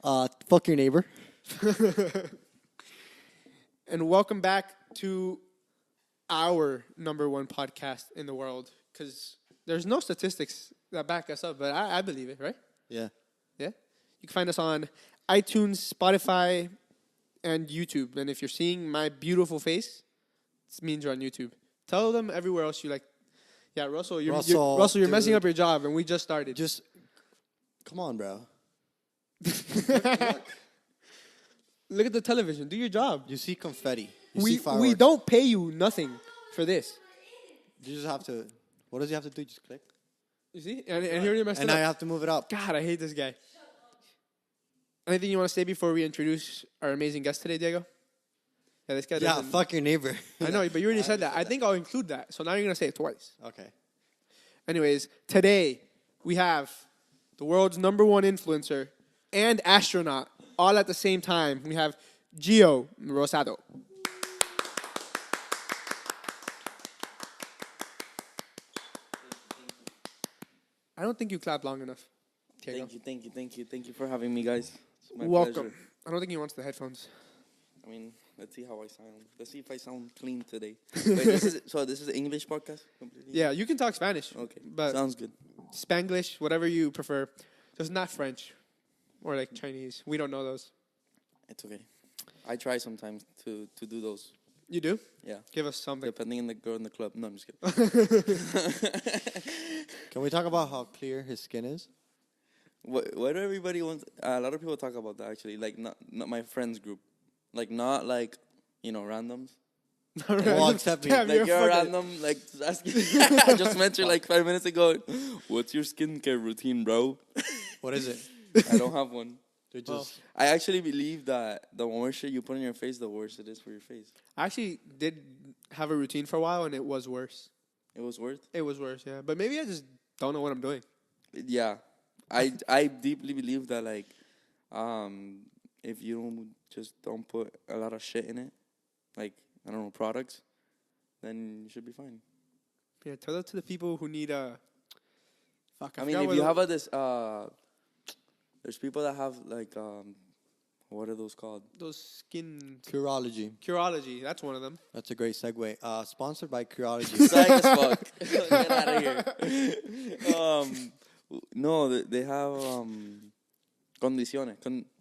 Fuck your neighbor. And welcome back to our number one podcast in the world. Because there's no statistics that back us up, but I believe it, right? Yeah. Yeah? You can find us on iTunes, Spotify, and YouTube. And if you're seeing my beautiful face, it means you're on YouTube. Tell them everywhere else you like. Yeah, Russell, you're messing up your job, and we just started. Just, come on, bro. Look at the television. Do your job. You see confetti. We don't pay you nothing for this. You just have to. What does he have to do? Just click. You see? And here you messed it And up. I have to move it up. God, I hate this guy. Anything you want to say before we introduce our amazing guest today, Diego? Yeah, this guy doesn't... fuck your neighbor. I know, but you already said that. I think I'll include that. So now you're going to say it twice. Okay. Anyways, today we have the world's number one influencer and astronaut all at the same time. We have Gio Rosado. I don't think you clapped long enough. Thank you for having me, guys. It's my Welcome. pleasure. I don't think he wants the headphones. I mean, let's see how I sound. Let's see if I sound clean today. Wait, this is an English podcast? Completely? Yeah, you can talk Spanish. Okay, but sounds good. Spanglish, whatever you prefer. Just not French or like Chinese. We don't know those. It's okay. I try sometimes to do those. You do? Yeah. Give us something. Depending on the girl in the club. No, I'm just kidding. Can we talk about how clear his skin is? What do everybody wants? A lot of people talk about that, actually. Like, not my friends group. Like, not like, randoms. Well, except me. Damn, Like, you're fucking- random, like, just asking. I just met you like 5 minutes ago. What's your skincare routine, bro? What is it? I don't have one. They're just. I actually believe that the more shit you put in your face, the worse it is for your face. I actually did have a routine for a while, and it was worse. It was worth. It was worse, yeah. But maybe I just don't know what I'm doing. Yeah, I deeply believe that, like, if you don't put a lot of shit in it, like, I don't know, products, then you should be fine. Yeah, tell that to the people who need a... Fuck, I mean, if you have there's people that have, like, what are those called? Those skin... Curology. Curology, that's one of them. That's a great segue. Sponsored by Curology. Psych as fuck. Get out of here. No, they have condiciones.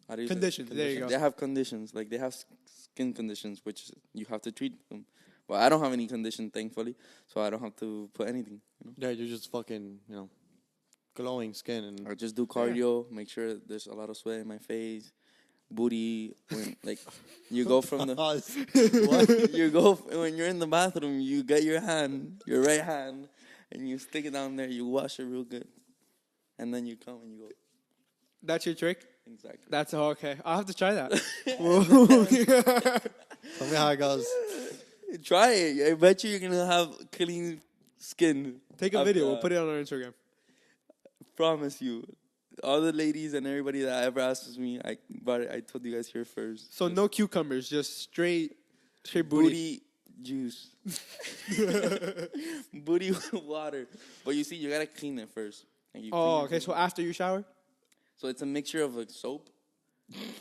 How do you say it? Conditions, there you go. They have conditions. Like, they have skin conditions, which you have to treat them. Well, I don't have any condition, thankfully, so I don't have to put anything. Yeah, you're just fucking, glowing skin. And I just do cardio, make sure there's a lot of sweat in my face, booty. Like, you go from the... What? You go, when you're in the bathroom, you get your right hand, and you stick it down there, you wash it real good. And then you come and you go. That's your trick? Exactly. That's okay. I'll have to try that. Tell me how it goes. Try it. I bet you're going to have clean skin. Take a video. We'll put it on our Instagram. Promise you. All the ladies and everybody that ever asks me, I told you guys here first. So no cucumbers, just straight booty. Booty juice. Booty water. But you see, you got to clean it first. And you clean Okay. So after you shower? So it's a mixture of like soap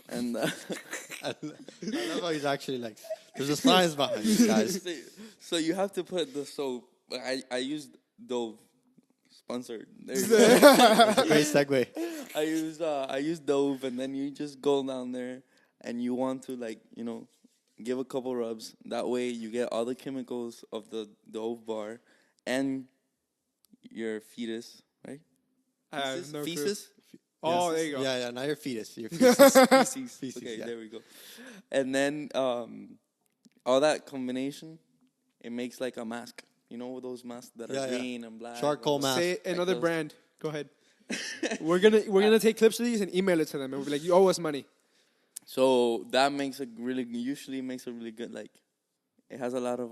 and... I love how he's actually like, there's a science behind this, guys. So you have to put the soap. I used Dove. Sponsored. There you go. That's a great segue. I use Dove, and then you just go down there, and you want to, like, give a couple rubs. That way you get all the chemicals of the Dove bar and your fetus, right? Feces? Oh, there you go. Yeah, not your fetus. Your feces. Feces. Okay, yeah. There we go. And then all that combination, it makes like a mask. You know those masks that are green and black? Charcoal mask. Say another brand. Go ahead. We're gonna take clips of these and email it to them, and we'll be like, you owe us money. So that usually makes a really good, like, it has a lot of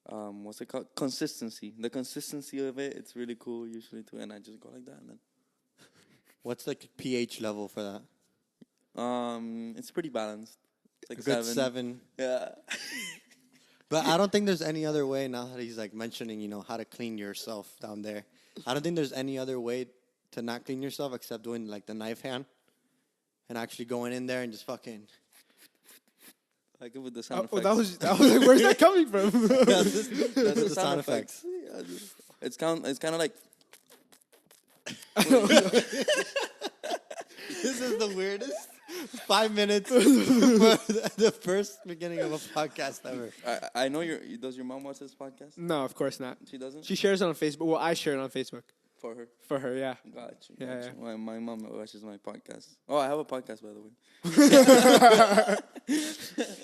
what's it called? Consistency. The consistency of it's really cool usually too, and I just go like that. And then What's the pH level for that? it's pretty balanced. It's like a good 7. Yeah. But I don't think there's any other way now that he's like mentioning, how to clean yourself down there. I don't think there's any other way to not clean yourself except doing like the knife hand. and actually going in there and just fucking. I give it the sound Oh, effects. that was like, where's that coming from? That's the the sound sound effects. Yeah, it's kind of like. This is the weirdest 5 minutes for the first beginning of a podcast ever. I know does your mom watch this podcast? No, of course not. She doesn't? She shares it on Facebook. Well, I share it on Facebook For her. for her. Yeah. Gotcha. Yeah, Gotcha. yeah. My mom watches my podcast. Oh, I have a podcast, by the way.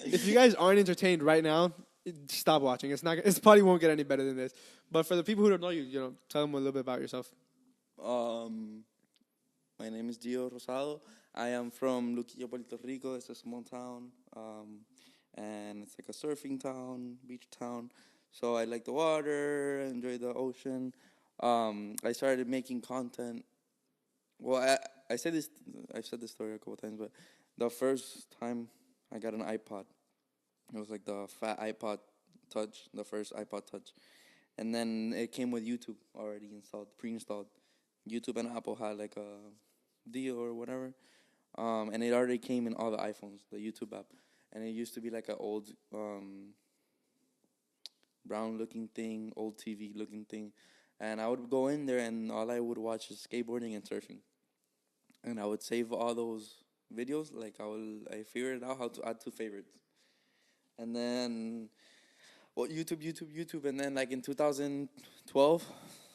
If you guys aren't entertained right now, stop watching. It's not. It probably won't get any better than this. But for the people who don't know you, tell them a little bit about yourself. My name is Gio Rosado. I am from Luquillo, Puerto Rico. It's a small town, and it's like a surfing town, beach town. So I like the water, enjoy the ocean. I started making content. Well, I said this. I've said this story a couple times, but the first time I got an iPod, it was like the fat iPod Touch, the first iPod Touch, and then it came with YouTube already installed, pre-installed. YouTube and Apple had like a deal or whatever, and it already came in all the iPhones, the YouTube app, and it used to be like an old brown-looking thing, old TV-looking thing, and I would go in there and all I would watch is skateboarding and surfing, and I would save all those videos. Like I figured out how to add to favorites, and then YouTube, and then like in 2012,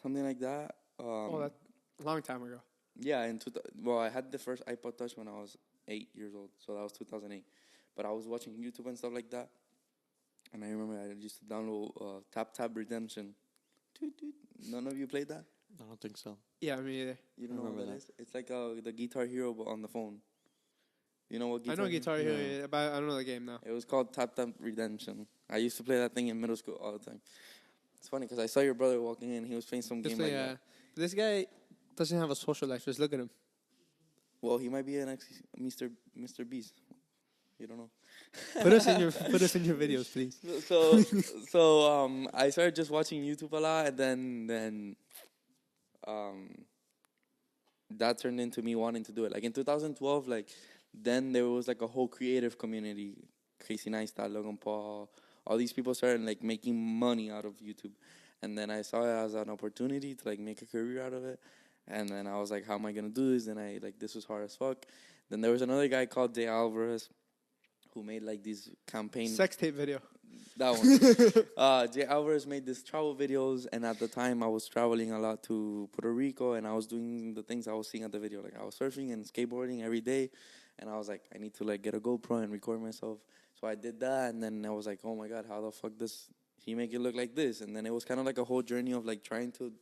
something like that. That's a long time ago. Yeah, I had the first iPod Touch when I was 8 years old, so that was 2008. But I was watching YouTube and stuff like that, and I remember I used to download Tap Tap Redemption. None of you played that? I don't think so. Yeah, me either. You don't know what remember that is? It's like the Guitar Hero, but on the phone. You know what I know Guitar Hero, but I don't know the game now. It was called Tap Tap Redemption. I used to play that thing in middle school all the time. It's funny because I saw your brother walking in. He was playing some game like that. This guy doesn't have a social life. Just look at him. Well, he might be an Mr. Beast. You don't know. Put us in your videos, please. So I started just watching YouTube a lot, and then that turned into me wanting to do it. Like in 2012, then there was like a whole creative community. Casey Neistat, Logan Paul, all these people started like making money out of YouTube, and then I saw it as an opportunity to like make a career out of it. And then I was like, how am I gonna do this? And this was hard as fuck. Then there was another guy called Jay Alvarez who made like these campaigns. Sex tape video. That one. Jay Alvarez made these travel videos, and at the time I was traveling a lot to Puerto Rico, and I was doing the things I was seeing at the video. Like I was surfing and skateboarding every day, and I was like, I need to like get a GoPro and record myself. So I did that, and then I was like, oh my God, how the fuck does he make it look like this? And then it was kind of like a whole journey of like trying to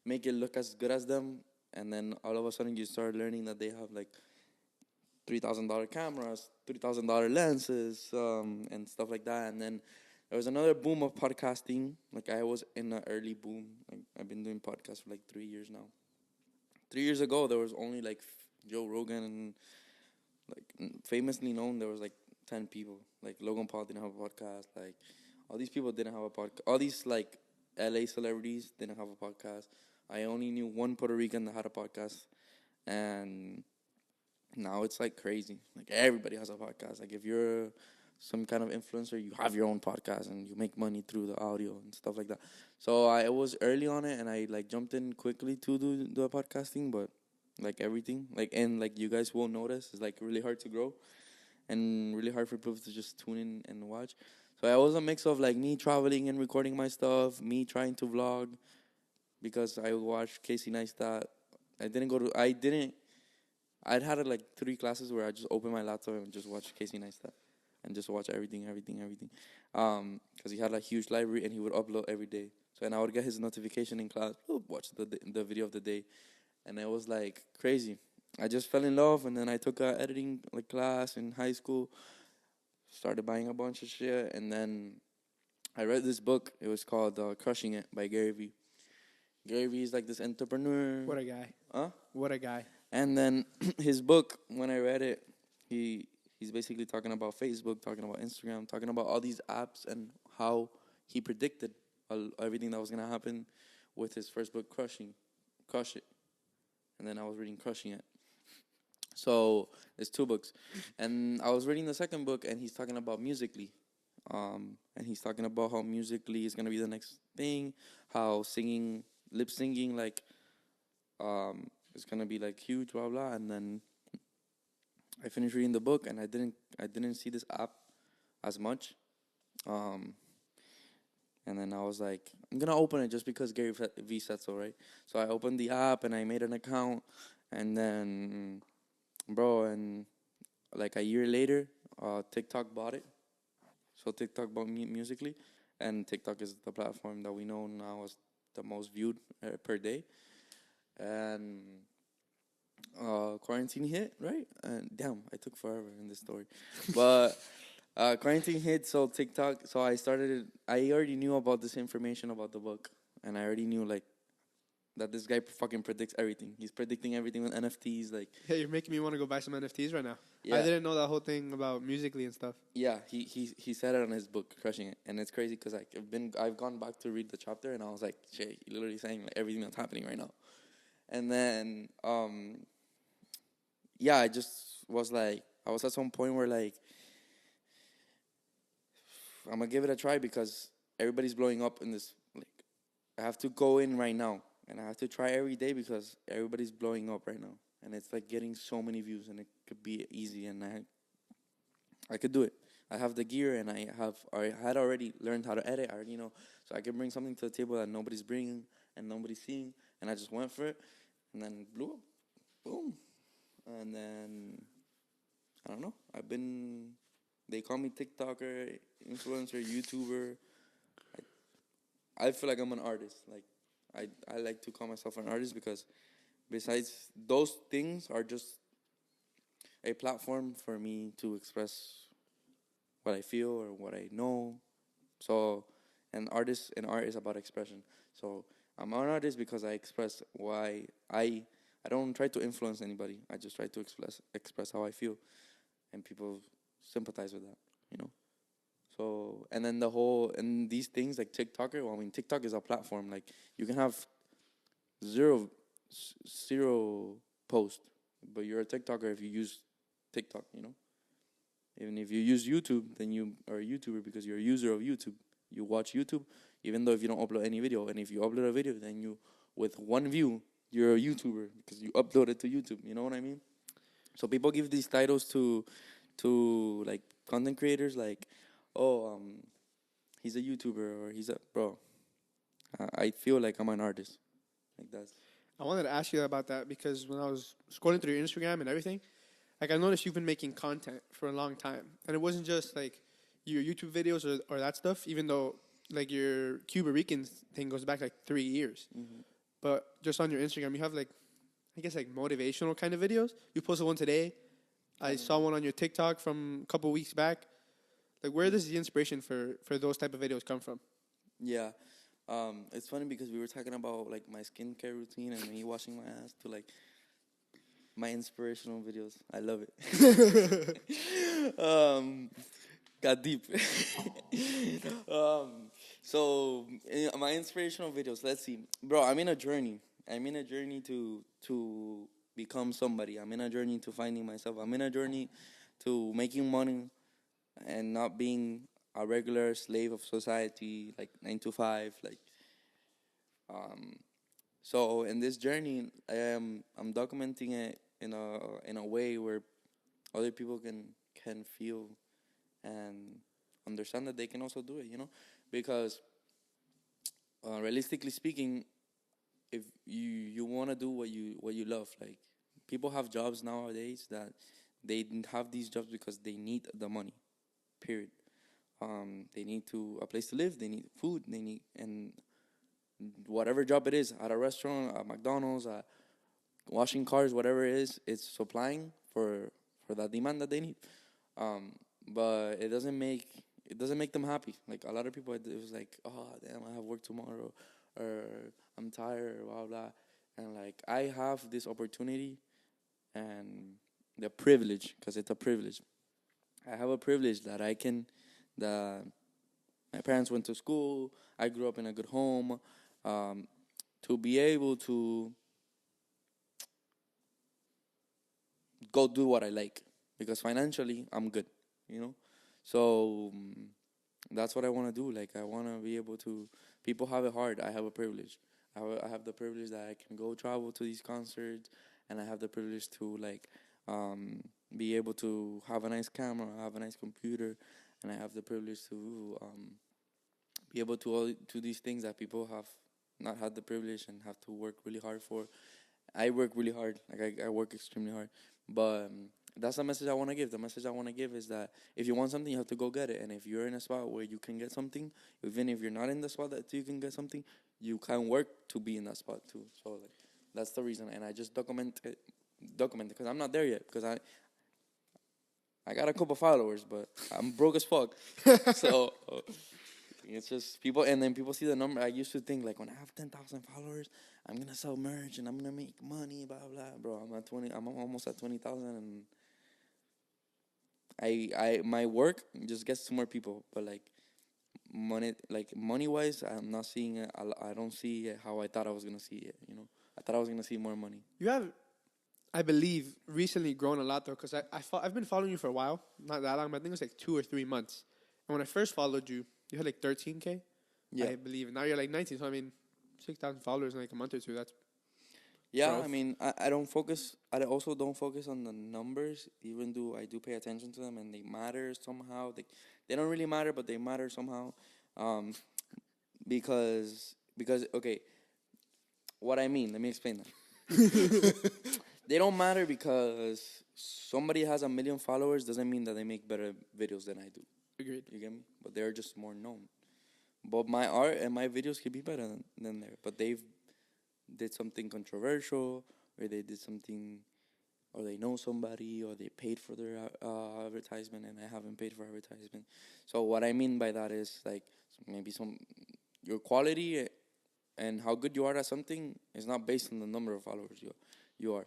make it look as good as them, and then all of a sudden you start learning that they have like $3,000 cameras, $3,000 lenses, and stuff like that. And then there was another boom of podcasting. Like I was in an early boom. Like I've been doing podcasts for like 3 years now. 3 years ago, there was only like Joe Rogan, and like famously known, there was like 10 people. Like Logan Paul didn't have a podcast. Like all these people didn't have a podcast. All these like LA celebrities didn't have a podcast. I only knew one Puerto Rican that had a podcast, and now it's like crazy. Like everybody has a podcast. Like if you're some kind of influencer, you have your own podcast and you make money through the audio and stuff like that. So I was early on it, and I like jumped in quickly to do the podcasting, but like everything, like you guys won't notice, it's like really hard to grow and really hard for people to just tune in and watch. So it was a mix of like me traveling and recording my stuff, me trying to vlog, because I would watch Casey Neistat. I'd had like 3 classes where I just open my laptop and just watch Casey Neistat and just watch everything. Because he had a huge library and he would upload every day. So, and I would get his notification in class, watch the video of the day. And it was like crazy. I just fell in love, and then I took a editing like class in high school, started buying a bunch of shit, and then I read this book. It was called Crushing It by Gary Vee. Gary Vee is like this entrepreneur. What a guy. Huh? What a guy. And then his book, when I read it, he's basically talking about Facebook, talking about Instagram, talking about all these apps and how he predicted everything that was going to happen with his first book, Crush It. And then I was reading Crushing It. So it's 2 books, and I was reading the second book, and he's talking about Musically, and he's talking about how Musically is gonna be the next thing, how singing, lip singing, like, is gonna be like huge, blah blah. And then I finished reading the book, and I didn't see this app as much, um, and then I was like, I'm gonna open it just because Gary V said so, right? So I opened the app and I made an account, and then, bro, and like a year later, TikTok bought it. So TikTok bought Musically, and TikTok is the platform that we know now as the most viewed per day. And quarantine hit, right? And damn, I took forever in this story, but quarantine hit. So TikTok. So I started. I already knew about this information about the book, and I already knew like that this guy fucking predicts everything. He's predicting everything with NFTs, like. Yeah, you're making me want to go buy some NFTs right now. Yeah. I didn't know that whole thing about Musically and stuff. Yeah, he said it on his book, Crushing It, and it's crazy because like I've gone back to read the chapter, and I was like, shit, he literally saying like everything that's happening right now, and then yeah, I just was like, I was at some point where like I'm gonna give it a try because everybody's blowing up in this. Like, I have to go in right now, and I have to try every day because everybody's blowing up right now, and it's like getting so many views, and it could be easy, and I could do it. I have the gear, and I had already learned how to edit. I already know, so I can bring something to the table that nobody's bringing and nobody's seeing, and I just went for it, and then blew up, boom, and then I don't know. They call me TikToker, influencer, YouTuber. I feel like I'm an artist. Like I like to call myself an artist because besides those things are just a platform for me to express what I feel or what I know. So, an art is about expression. So, I'm an artist because I express why I don't try to influence anybody. I just try to express how I feel, and people sympathize with that, you know. So, and then and these things like TikToker. Well, I mean, TikTok is a platform. Like, you can have zero zero post, but you're a TikToker if you use TikTok, you know. Even if you use YouTube, then you are a YouTuber because you're a user of YouTube. You watch YouTube, even though if you don't upload any video. And if you upload a video, then with one view, you're a YouTuber because you upload it to YouTube. You know what I mean? So people give these titles to like content creators, like, oh, he's a YouTuber or he's a bro. I feel like I'm an artist. Like that's. I wanted to ask you about that because when I was scrolling through your Instagram and everything, like I noticed you've been making content for a long time, and it wasn't just like your YouTube videos or that stuff. Even though like your Cuba Rican thing goes back like 3 years, but just on your Instagram you have like I guess like motivational kind of videos. You posted one today. I saw one on your TikTok from a couple weeks back. Like where does the inspiration for those type of videos come from? Yeah. It's funny because we were talking about like my skincare routine and me washing my ass to like my inspirational videos. I love it. Got deep. My inspirational videos. Let's see, bro. I'm in a journey. I'm in a journey to become somebody. I'm in a journey to finding myself. I'm in a journey to making money and not being a regular slave of society, like 9 to 5, like. So in this journey, I'm documenting it in a way where other people can feel and understand that they can also do it, you know, because realistically speaking, if you want to do what you love, like people have jobs nowadays that they have these jobs because they need the money, period. They need a place to live, they need food, they need and whatever job it is, at a restaurant, at McDonald's, at washing cars, whatever it is, it's supplying for that demand that they need. But it doesn't make them happy. Like a lot of people, it was like, oh damn, I have work tomorrow, or I'm tired, or blah blah. And like I have this opportunity and the privilege, because it's a privilege. I have a privilege that I can, that my parents went to school. I grew up in a good home. To be able to go do what I like because financially I'm good, you know. So that's what I want to do. Like I want to be able to. People have it hard. I have a privilege. I have the privilege that I can go travel to these concerts, and I have the privilege to like be able to have a nice camera, have a nice computer, and I have the privilege to be able to all to these things that people have not had the privilege and have to work really hard for. I work really hard. Like I work extremely hard. But that's the message I want to give. The message I want to give is that if you want something, you have to go get it. And if you're in a spot where you can get something, even if you're not in the spot that you can get something, you can work to be in that spot too. So like that's the reason. And I just document it because I'm not there yet. Because I got a couple followers, but I'm broke as fuck. So it's just people, and then people see the number. I used to think like when I have 10,000 followers, I'm gonna sell merch and I'm gonna make money, blah blah. Bro, I'm at 20. I'm almost at 20,000, and my work just gets to more people. But like money wise, I'm not seeing it. I don't see it how I thought I was gonna see it. You know, I thought I was gonna see more money. You have, I believe, recently grown a lot though, because I've been following you for a while, not that long, but I think it was like 2 or 3 months. And when I first followed you, you had like 13K, Yeah. I believe. And now you're like 19. So I mean, 6,000 followers in like a month or two. That's Yeah, growth. I mean, I don't focus. I also don't focus on the numbers, even though I do pay attention to them and they matter somehow. They don't really matter, but they matter somehow. Um, because okay, what I mean. Let me explain that. They don't matter because somebody has 1 million followers doesn't mean that they make better videos than I do. agreed. You get me? But they're just more known. But my art and my videos could be better than there. But they've did something controversial, or they did something, or they know somebody, or they paid for their advertisement, and I haven't paid for advertisement. So what I mean by that is like maybe your quality and how good you are at something is not based on the number of followers you are.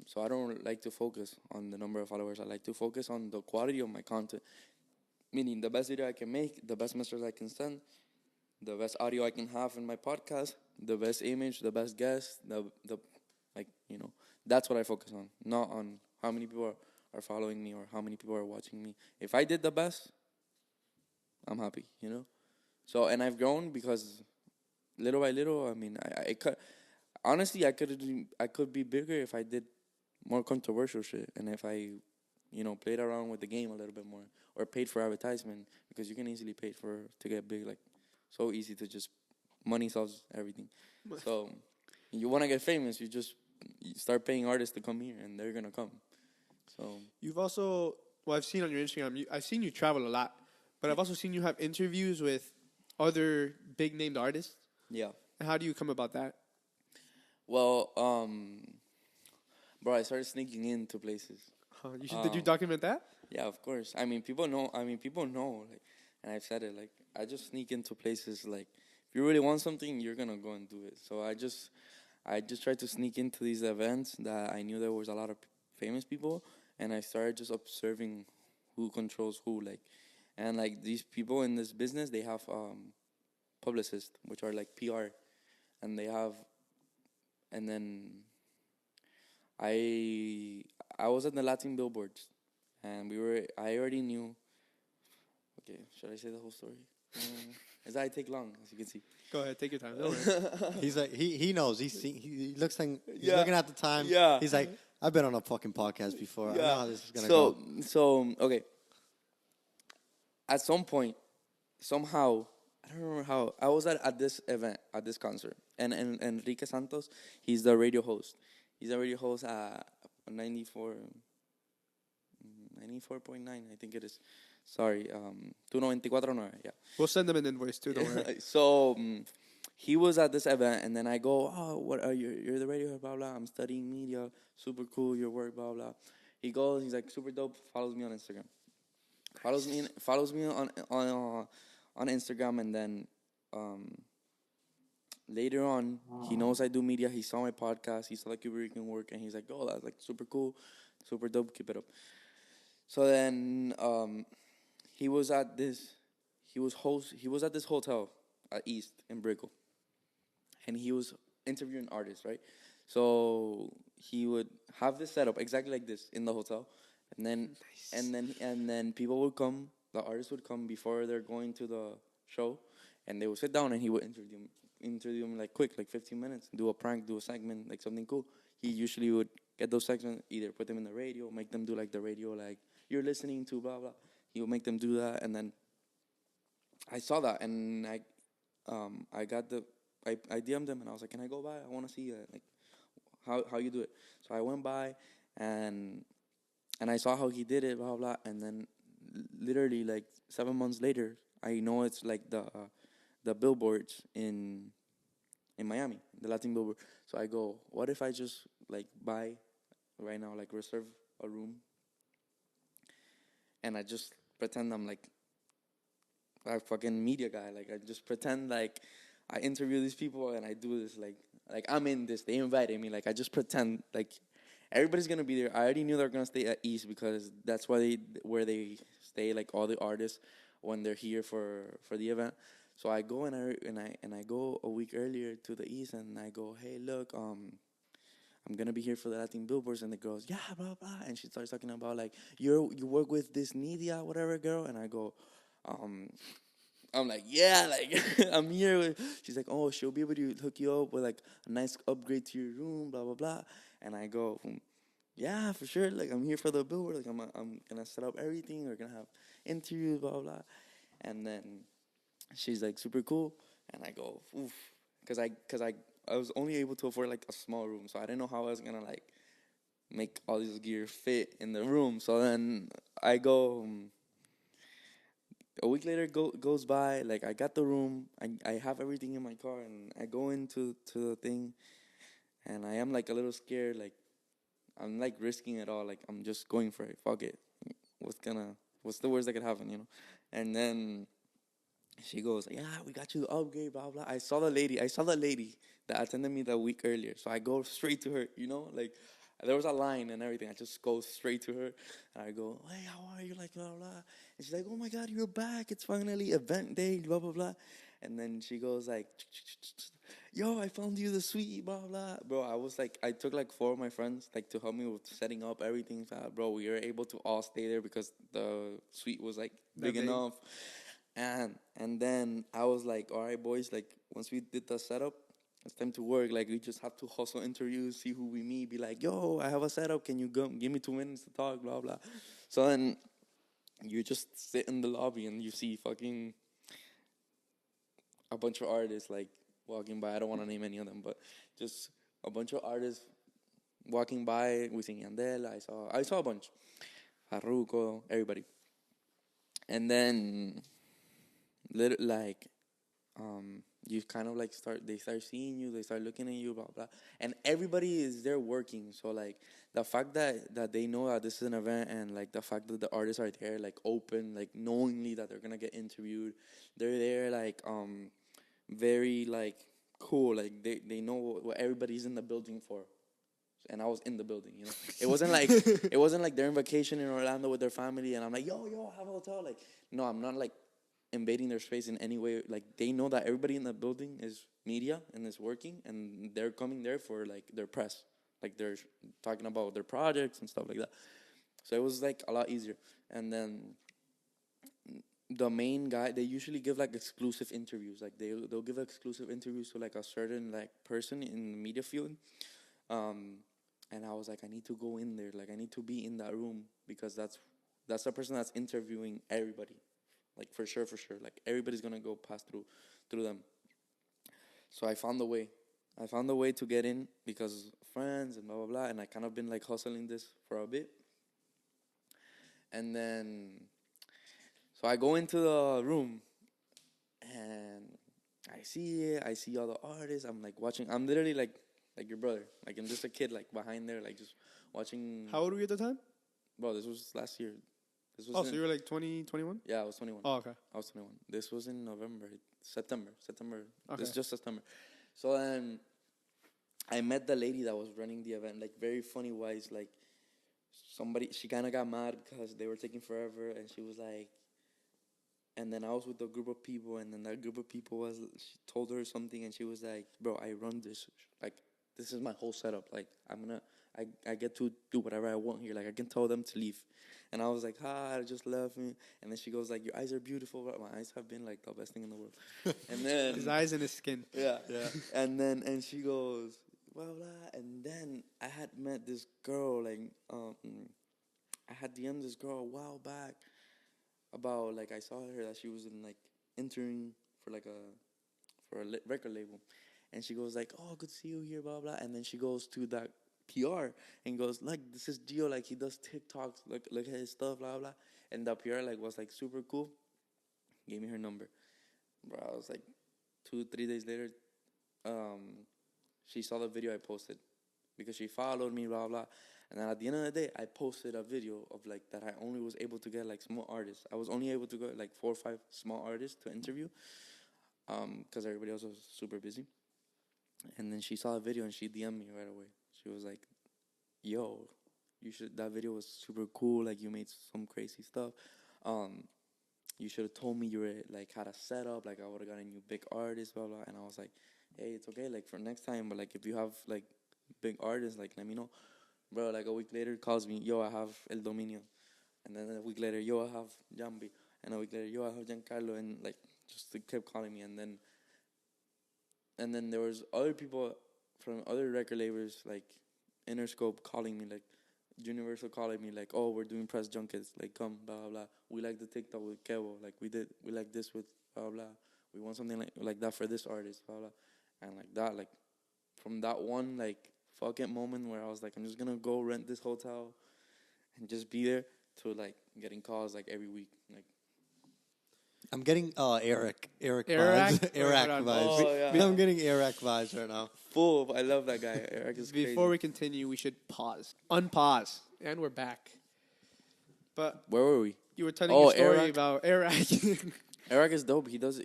So I don't like to focus on the number of followers. I like to focus on the quality of my content, meaning the best video I can make, the best message I can send, the best audio I can have in my podcast, the best image, the best guest, the like, you know, that's what I focus on, not on how many people are following me or how many people are watching me. If I did the best, I'm happy, you know. So and I've grown because little by little. I mean, I could honestly I could be bigger if I did more controversial shit and if I, you know, played around with the game a little bit more or paid for advertisement because you can easily pay for to get big, like so easy to just money solves everything. So you want to get famous, you start paying artists to come here and they're gonna come. So You've also, well, I've seen on your Instagram, I've seen you travel a lot, but I've also seen you have interviews with other big named artists. yeah. And how do you come about that? Well, bro, I started sneaking into places. Did you document that? Yeah, of course. I mean, people know. Like, and I've said it. Like, I just sneak into places. Like, if you really want something, you're gonna go and do it. So I just tried to sneak into these events that I knew there was a lot of famous people, and I started just observing who controls who. Like, and like these people in this business, they have publicists, which are like PR, and they have, and then I was at the Latin billboards, and I already knew. Okay, should I say the whole story? As I take long, as you can see. Go ahead, take your time. Don't worry. He's like he knows. He looks like he's Yeah. looking at the time. Yeah. He's like, I've been on a fucking podcast before. I know how this is gonna so go. so okay. At some point, somehow, I don't remember how, I was at this event, at this concert, and Enrique Santos, he's the radio host. He's a radio host at 94.9, I think it is. Sorry, 294.9, yeah. We'll send them an invoice too, don't worry. So he was at this event, and then I go, oh, what are you? You're the radio, blah blah. I'm studying media, super cool. Your work, blah blah. He goes, he's like super dope. Follows me on Instagram. Follows me on Instagram, and then later on, he knows I do media. He saw my podcast. He saw like Cuban work, and he's like, oh, that's like super cool, super dope. Keep it up. So then he was at this hotel at East in Brickell, and he was interviewing artists, right? So he would have this setup exactly like this in the hotel, and then and then people would come. The artists would come before they're going to the show, and they would sit down, and he would interview them like quick, like 15 minutes, do a prank, do a segment, like something cool. He usually would get those segments, either put them in the radio, make them do like the radio, like you're listening to blah blah. He would make them do that, and then I saw that, and I got I DM'd him, and I was like, can I go by? I want to see like how you do it. So I went by, and I saw how he did it, blah blah, and then literally like 7 months later, I know it's like the billboards in Miami, the Latin billboard. So I go, what if I just like buy right now, like reserve a room, and I just pretend I'm like a fucking media guy. Like I just pretend like I interview these people and I do this like I'm in this. They invited me. Like I just pretend like everybody's gonna be there. I already knew they're gonna stay at East because that's where they stay. Like all the artists when they're here for the event. So I go and I go a week earlier to the East, and I go, hey, look, I'm gonna be here for the Latin billboards. And the girl's, yeah, blah blah, and she starts talking about like you work with this Nidia, whatever, girl. And I go, um, I'm like, yeah, like I'm here with. She's like, oh, she'll be able to hook you up with like a nice upgrade to your room, blah blah blah. And I go, yeah, for sure. Like I'm here for the billboard. Like I'm gonna set up everything. We're gonna have interviews, blah blah blah. And then she's like super cool, and I go, oof, cause I was only able to afford like a small room, so I didn't know how I was gonna like make all this gear fit in the room. So then I go. A week later goes by. Like I got the room. I have everything in my car, and I go into the thing, and I am like a little scared. Like I'm like risking it all. Like I'm just going for it. Fuck it. What's the worst that could happen? And then she goes, yeah, we got you the upgrade, blah blah. I saw the lady that attended me the week earlier. So I go straight to her. Like there was a line and everything. I just go straight to her, and I go, hey, how are you? Like blah blah. And she's like, oh my God, you're back. It's finally event day, blah blah blah. And then she goes like, yo, I found you the suite, blah blah. Bro, I was like, I took like 4 of my friends like to help me with setting up everything. Bro, we were able to all stay there because the suite was like big enough. And then I was like, all right, boys, like once we did the setup, it's time to work. Like we just have to hustle interviews, see who we meet, be like, yo, I have a setup. Can you go give me 2 minutes to talk, blah blah. So then you just sit in the lobby and you see fucking a bunch of artists like walking by. I don't want to name any of them, but just a bunch of artists walking by. We seen Yandel. I saw a bunch, Haruko, everybody. And then like you kind of like they start seeing you, they start looking at you, blah blah, and everybody is there working. So like the fact that they know that this is an event, and like the fact that the artists are there like open, like knowingly that they're gonna get interviewed, they're there like very like cool, like they know what everybody's in the building for. And I was in the building, It wasn't like they're in vacation in Orlando with their family, and I'm like, yo, I have a hotel. Like, no, I'm not like invading their space in any way. Like, they know that everybody in the building is media and is working, and they're coming there for like their press, like they're talking about their projects and stuff like that. So it was like a lot easier. And then the main guy, they usually give like exclusive interviews. Like they'll give exclusive interviews to like a certain like person in the media field. And I was like, I need to go in there. Like, I need to be in that room because that's the person that's interviewing everybody. Like, for sure. Like, everybody's going to go pass through them. So I found the way. I found the way to get in because friends and blah, blah, blah. And I kind of been, like, hustling this for a bit. And then, so I go into the room and I see it. I see all the artists. I'm, like, watching. I'm literally, like your brother. Like, I'm just a kid, like, behind there, like, just watching. How old were you at the time? Bro, this was last year. This was so you were like 20, 21? Yeah, I was 21. Oh, okay. I was 21. This was in September. Okay. This is just September. So then I met the lady that was running the event, like, very funny wise. Like, she kind of got mad because they were taking forever, and she was like, and then I was with a group of people, and then that group of people she told her something, and she was like, bro, I run this, like, this is my whole setup. Like, I get to do whatever I want here. Like I can tell them to leave. And I was like, I just love me. And then she goes like, your eyes are beautiful. My eyes have been like the best thing in the world. And then His eyes and his skin. yeah. Yeah. And she goes, blah blah. And then I had met this girl, like I had DM'd this girl a while back about like I saw her that she was in like entering for like record label, and she goes like, oh, good to see you here, blah blah. And then she goes to that PR and goes like, this is Gio, like he does TikToks, look at his stuff, blah blah. And the PR like was like super cool, gave me her number, bro. I was like 2-3 days later, she saw the video I posted because she followed me, blah blah. And then at the end of the day, I posted a video of like that I only was able to get like small artists. I was only able to get like 4 or 5 small artists to interview, because everybody else was super busy. And then she saw the video and she DM'd me right away. She was like, "Yo, that video was super cool. Like you made some crazy stuff. You should have told me you were like had a setup. Like I would have got a new big artist, blah blah." And I was like, "Hey, it's okay. Like for next time, but like if you have like big artists, like let me know." Bro, like a week later, calls me, "Yo, I have El Dominio," and then a week later, "Yo, I have Jambi," and a week later, "Yo, I have Giancarlo," and like just they kept calling me, and then there was other people from other record labels like Interscope calling me, like Universal calling me, like, "Oh, we're doing press junkets, like come, blah blah blah. We like the TikTok with Kevo, like we like this with blah blah. We want something like that for this artist, blah blah," and like that, like from that one like fuck it moment where I was like, I'm just gonna go rent this hotel and just be there, to like getting calls like every week. Like I'm getting Eric Eric? vibes. Wait, Eric hold on. vibes. Oh, yeah. I'm getting Eric vibes right now. full. I love that guy. Eric is crazy. Before we continue, we should unpause, and we're back. But Where were we? you were telling your story Eric? about Eric. Eric is dope. He does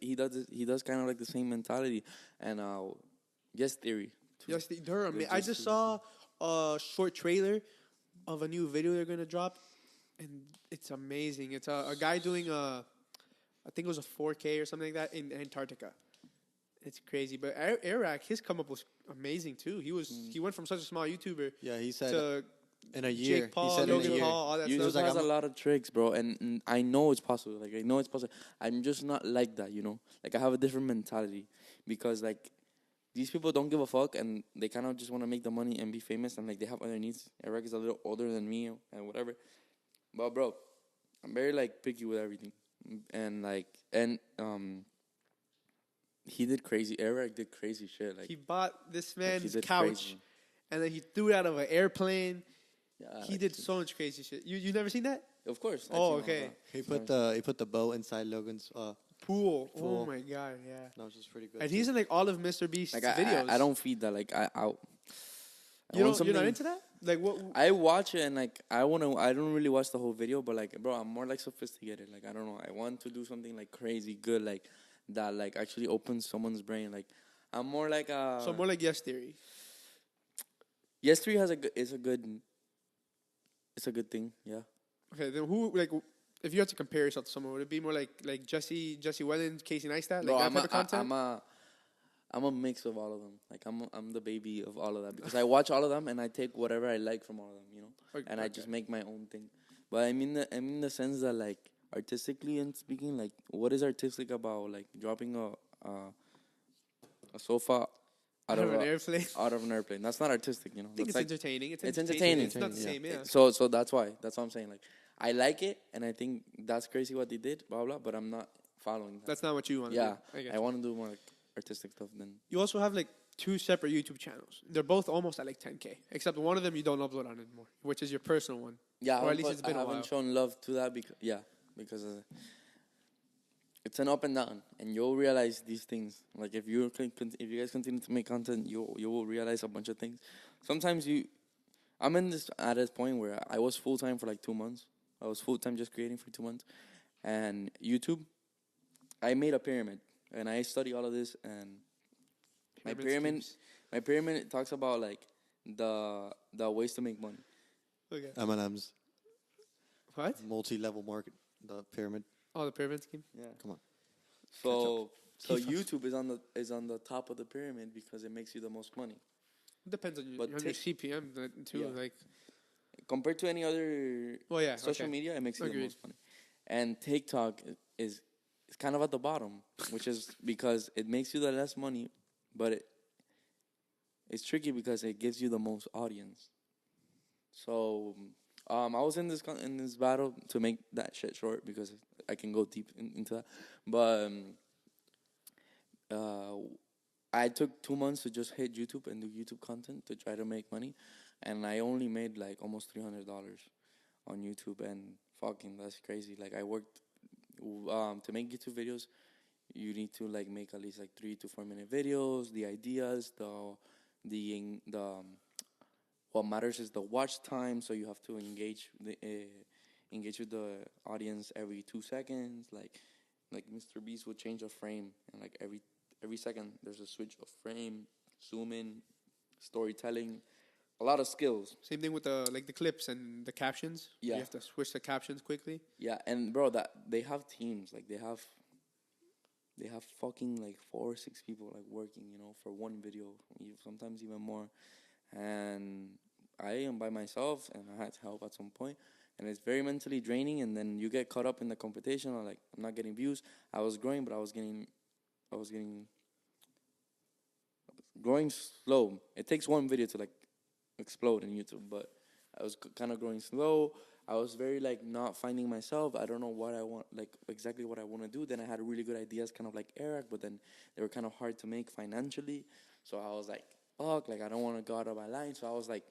kind of like the same mentality, and yes, theory. too. Yes, they're amazing. I just just saw a short trailer of a new video they're gonna drop, and it's amazing. It's a guy doing I think it was a 4K or something like that in Antarctica. It's crazy, but Eric, his come up was amazing too. He went from such a small YouTuber Yeah, he said to in a year. Jake Paul, he said in a Logan year. Paul, all that You stuff. just like, has I'm- a lot of tricks, bro, and I know it's possible. Like I know it's possible. I'm just not like that, you know. Like I have a different mentality because like these people don't give a fuck and they kind of just want to make the money and be famous, and like they have other needs. Eric is a little older than me and whatever, but bro, I'm very like picky with everything, and he did crazy. Eric did crazy shit. Like He bought this like, he man's did couch, crazy. and then he threw it out of an airplane. Yeah, He like, did so much crazy shit. You never seen that? Of course. I've Oh, seen all okay. that. He put the bow inside Logan's. Pool. Oh Pool. my god, yeah. That was just pretty good. And he's in like all of Mr. Beast's Like videos. I don't feed that. Like I want You're not something- into that? Like what? I watch it and like I don't really watch the whole video, but like bro, I'm more like sophisticated. Like I don't know, I want to do something like crazy good, like that like actually opens someone's brain. Like I'm more like So more like Yes Theory. Yes 3 has it's a good thing, yeah. Okay, then who like if you had to compare yourself to someone, would it be more like Jesse Wellens, Casey Neistat, like Bro, that type of content? I'm a mix of all of them. Like I'm the baby of all of that because I watch all of them and I take whatever I like from all of them, you know. Okay, And I just make my own thing. But I mean the sense that like artistically and speaking, like what is artistic about like dropping a sofa out of an airplane. out of an airplane? That's not artistic, you know. I think That's it's like, entertaining. it's entertaining. It's not the Yeah. same, yeah. So that's why. That's what I'm saying. Like I like it and I think that's crazy what they did, blah blah. But I'm not following that. That's not what you want. Yeah, I get I you. want to do more like artistic stuff than. You also have like 2 separate YouTube channels. They're both almost at like 10K, except one of them you don't upload on anymore, which is your personal one. Yeah, Or at least it's been I a while. haven't shown love to that because it's an up and down, and you'll realize these things. Like if you guys continue to make content, you will realize a bunch of things. Sometimes I'm at this point where I was full time for like 2 months. I was full time just creating for 2 months, and YouTube. I made a pyramid, and I study all of this, and my pyramid talks about like the ways to make money. Okay. M&M's What? multi-level market, the pyramid. Oh, the pyramid scheme. Yeah. Come on. So Keep up. YouTube is on the top of the pyramid because it makes you the most money. It depends on But your CPM too. Yeah. Like, compared to any other well, yeah, social okay. media, it makes you the Agreed. most money. And TikTok is kind of at the bottom, which is because it makes you the less money, but it's tricky because it gives you the most audience. So I was in in this battle to make that shit short because I can go deep into that. But uh, I took 2 months to just hit YouTube and do YouTube content to try to make money, and I only made like almost $300 on YouTube, and fucking that's crazy. Like I worked to make YouTube videos. You need to like make at least like 3 to 4 minute videos. The ideas, the what matters is the watch time. So you have to engage with the audience every 2 seconds. Like Mr. Beast would change a frame, and like every second there's a switch of frame, zoom in, storytelling, a lot of skills. Same thing with the clips and the captions. Yeah. You have to switch the captions quickly. Yeah, and bro, that they have teams. Like they have fucking like 4 or 6 people like working, for one video, sometimes even more. And I am by myself, and I had help at some point, and it's very mentally draining. And then you get caught up in the competition, or like I'm not getting views. I was growing, but I was getting growing slow. It takes one video to like explode in YouTube, but I was kind of growing slow. I was very like not finding myself. I don't know what I want, like exactly what I want to do. Then I had really good ideas, kind of like Eric, but then they were kind of hard to make financially. So I was like, fuck, like I don't want to go out of my line. So I was like,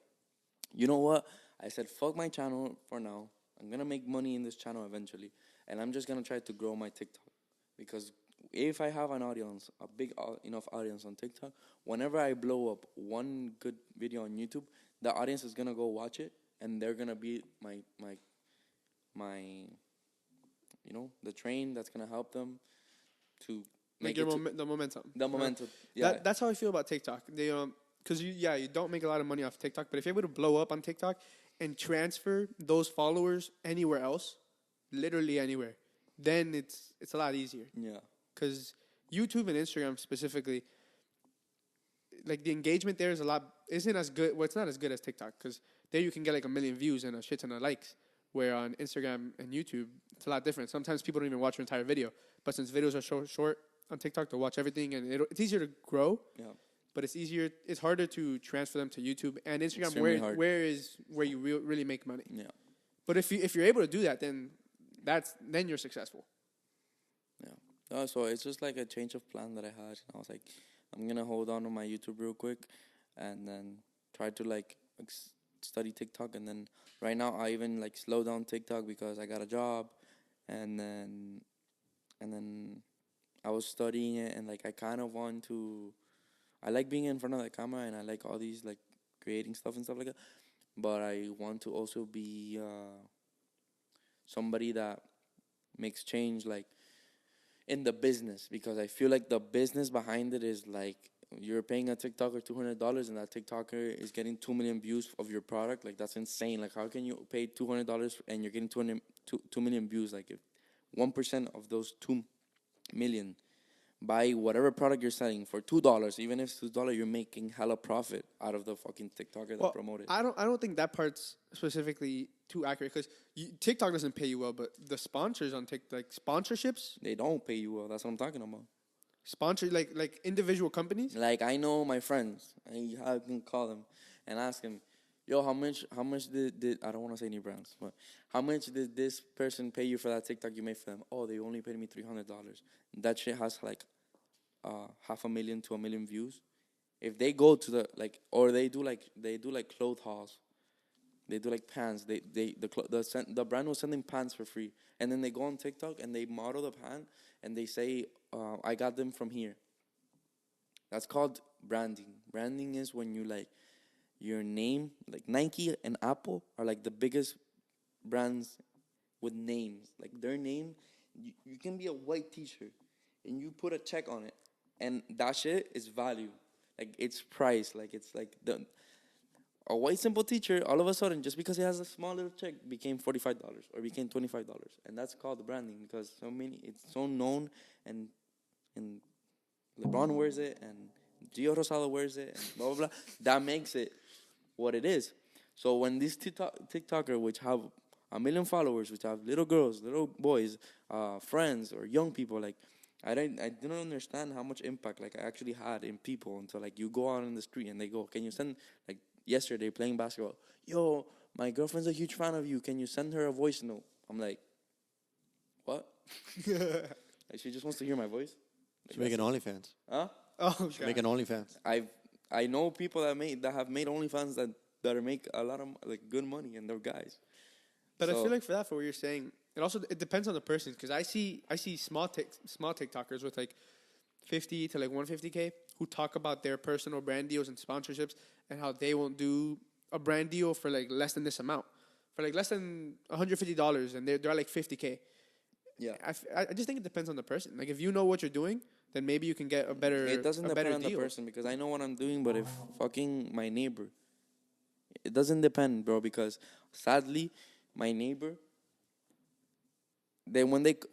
you know what? I said, fuck my channel for now. I'm gonna make money in this channel eventually, and I'm just gonna try to grow my TikTok, because if I have an audience, a big enough audience on TikTok, whenever I blow up one good video on YouTube, the audience is gonna go watch it, and they're gonna be my the train that's gonna help them to Make make your it to the momentum. the momentum. Yeah, That's how I feel about TikTok. They because you don't make a lot of money off TikTok, but if you're able to blow up on TikTok and transfer those followers anywhere else, literally anywhere, then it's a lot easier. yeah, Because YouTube and Instagram specifically, like the engagement there isn't as good. Well, it's not as good as TikTok, because there you can get like 1 million views and a shit ton of likes. Where on Instagram and YouTube, it's a lot different. Sometimes people don't even watch your entire video, but since videos are so short on TikTok, they'll watch everything, and it's easier to grow. yeah. But it's harder to transfer them to YouTube and Instagram, Extremely hard. where you really make money. Yeah. But if you're able to do that, then you're successful. Yeah. So it's just like a change of plan that I had. I was like, I'm gonna hold on to my YouTube real quick, and then try to like study TikTok. And then right now I even like slow down TikTok because I got a job, and then I was studying it, and like I kind of want to. I like being in front of the camera, and I like all these like creating stuff and stuff like that. But I want to also be somebody that makes change, like in the business, because I feel like the business behind it is like you're paying a TikToker $200, and that TikToker is getting 2 million views of your product. Like that's insane. Like how can you pay $200 and you're getting 2 million views? Like if 1% of those 2 million buy whatever product you're selling for $2, even if it's $2, you're making hella profit out of the fucking TikToker that promoted. I don't think that part's specifically too accurate, because TikTok doesn't pay you well, but the sponsors on TikTok, like sponsorships, They don't pay you well. That's what I'm talking about. sponsor like individual companies. Like I know my friends, I can call them and ask them, yo, how much did I don't want to say any brands, but how much did this person pay you for that TikTok you made for them? Oh, they only paid me $300. That shit has like 500,000 to 1 million views. If they go to the like, or they do like clothes hauls, they do like pants. The brand will send them pants for free, and then they go on TikTok and they model the pant and they say, I got them from here. That's called branding. Branding is when you like your name, like Nike and Apple are like the biggest brands with names. Like their name, you can be a white t-shirt and you put a check on it, and that shit is value. Like it's price. Like it's like a white simple t-shirt, all of a sudden, just because it has a small little check, became $45 or became $25. And that's called branding, because it's so known, and LeBron wears it, and Gio Rosado wears it, and blah, blah, blah. That makes it what it is. So when these TikToker, which have a million followers, which have little girls, little boys, friends, or young people, like, I didn't understand how much impact, like, I actually had in people until, like, you go out in the street and they go, can you send, like, yesterday playing basketball, yo, my girlfriend's a huge fan of you, can you send her a voice note? I'm like, what? Like, she just wants to hear my voice? Like, Should make an OnlyFans. huh? Oh, Should make an OnlyFans. I know people that have made OnlyFans that make a lot of, like, good money, and they're guys. But I So- feel like for what you're saying, it depends on the person, because I see small TikTokers with like 50 to like 150K who talk about their personal brand deals and sponsorships and how they won't do a brand deal for like less than this amount, for like less than $150, and they're at like 50K. Yeah. I just think it depends on the person. Like, if you know what you're doing, then maybe you can get a better. It doesn't a better depend on deal. the person, because I know what I'm doing, but if fucking my neighbor, it doesn't depend, bro, because sadly, my neighbor,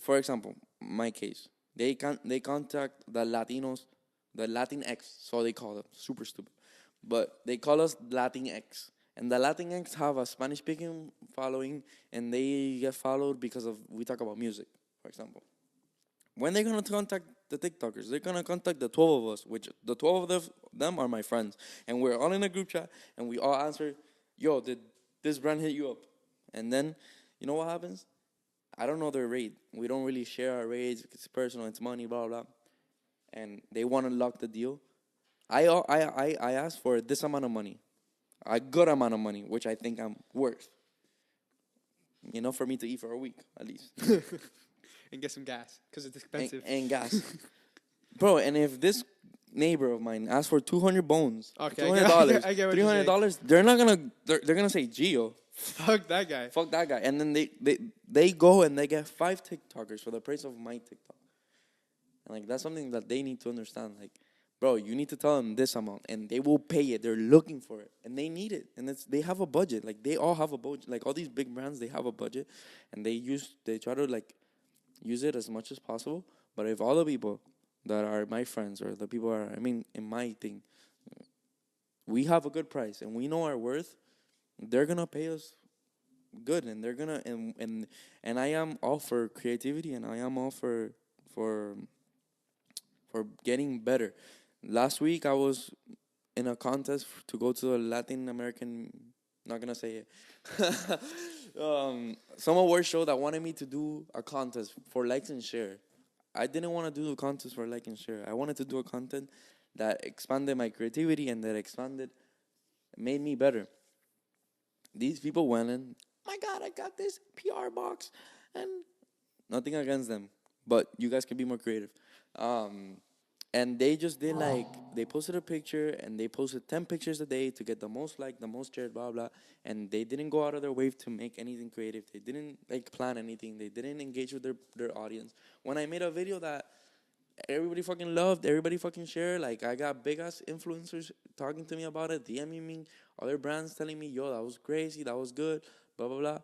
for example, my case, they contact the Latinos, the Latinx, so they call them, super stupid, but they call us Latinx, and the Latinx have a Spanish speaking following, and they get followed because of, we talk about music, for example. When they're gonna contact the TikTokers, they're gonna contact the 12 of us, which the 12 of them are my friends, and we're all in a group chat, and we all answer, yo, did this brand hit you up? And then, you know what happens? I don't know their rate. We don't really share our rates. It's personal. It's money. Blah blah. And they want to lock the deal. I asked for this amount of money, a good amount of money, which I think I'm worth. Enough for me to eat for a week at least. And get some gas, because it's expensive. And gas, bro. And if this neighbor of mine asks for 200 bones, Okay, $200, I get what you're saying. $300, they're not gonna. They're gonna say Gio. Fuck that guy. Fuck that guy. And then they go and they get 5 TikTokers for the price of my TikTok. And, like, that's something that they need to understand. Like, bro, you need to tell them this amount, and they will pay it. They're looking for it, and they need it. And they have a budget. Like, they all have a budget. Like, all these big brands, they have a budget, and they try to, like, use it as much as possible. But if all the people that are my friends, or the people in my thing, we have a good price and we know our worth, they're gonna pay us good, and they're gonna and I am all for creativity, and I am all for getting better. Last week I was in a contest to go to a Latin American, not gonna say it, some award show that wanted me to do a contest for likes and share. I didn't want to do a contest for like and share. I wanted to do a content that expanded my creativity and that made me better. These people went in, my God, I got this PR box, and nothing against them, but you guys can be more creative. And they just did, like, they posted a picture, and they posted 10 pictures a day to get the most like, the most shared, blah, blah. And they didn't go out of their way to make anything creative. They didn't, like, plan anything. They didn't engage with their audience. When I made a video that everybody fucking loved, everybody fucking shared, like, I got big-ass influencers talking to me about it, DMing me, other brands telling me, yo, that was crazy, that was good, blah, blah, blah.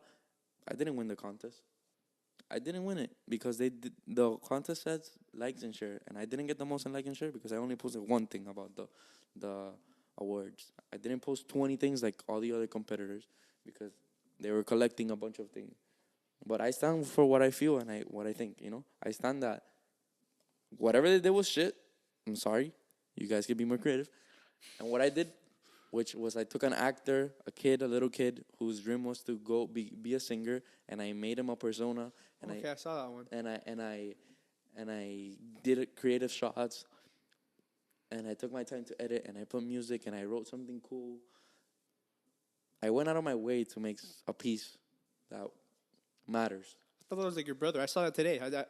I didn't win the contest. I didn't win it because the contest says likes and share, and I didn't get the most in like and share because I only posted one thing about the awards. I didn't post 20 things like all the other competitors because they were collecting a bunch of things. But I stand for what I feel and what I think, you know? I stand that whatever they did was shit. I'm sorry. You guys can be more creative. And what I did, which was I took an actor, a little kid, whose dream was to go be a singer, and I made him a persona. And I saw that one. And I did creative shots, and I took my time to edit, and I put music, and I wrote something cool. I went out of my way to make a piece that matters. I thought that was like your brother. I saw that today. That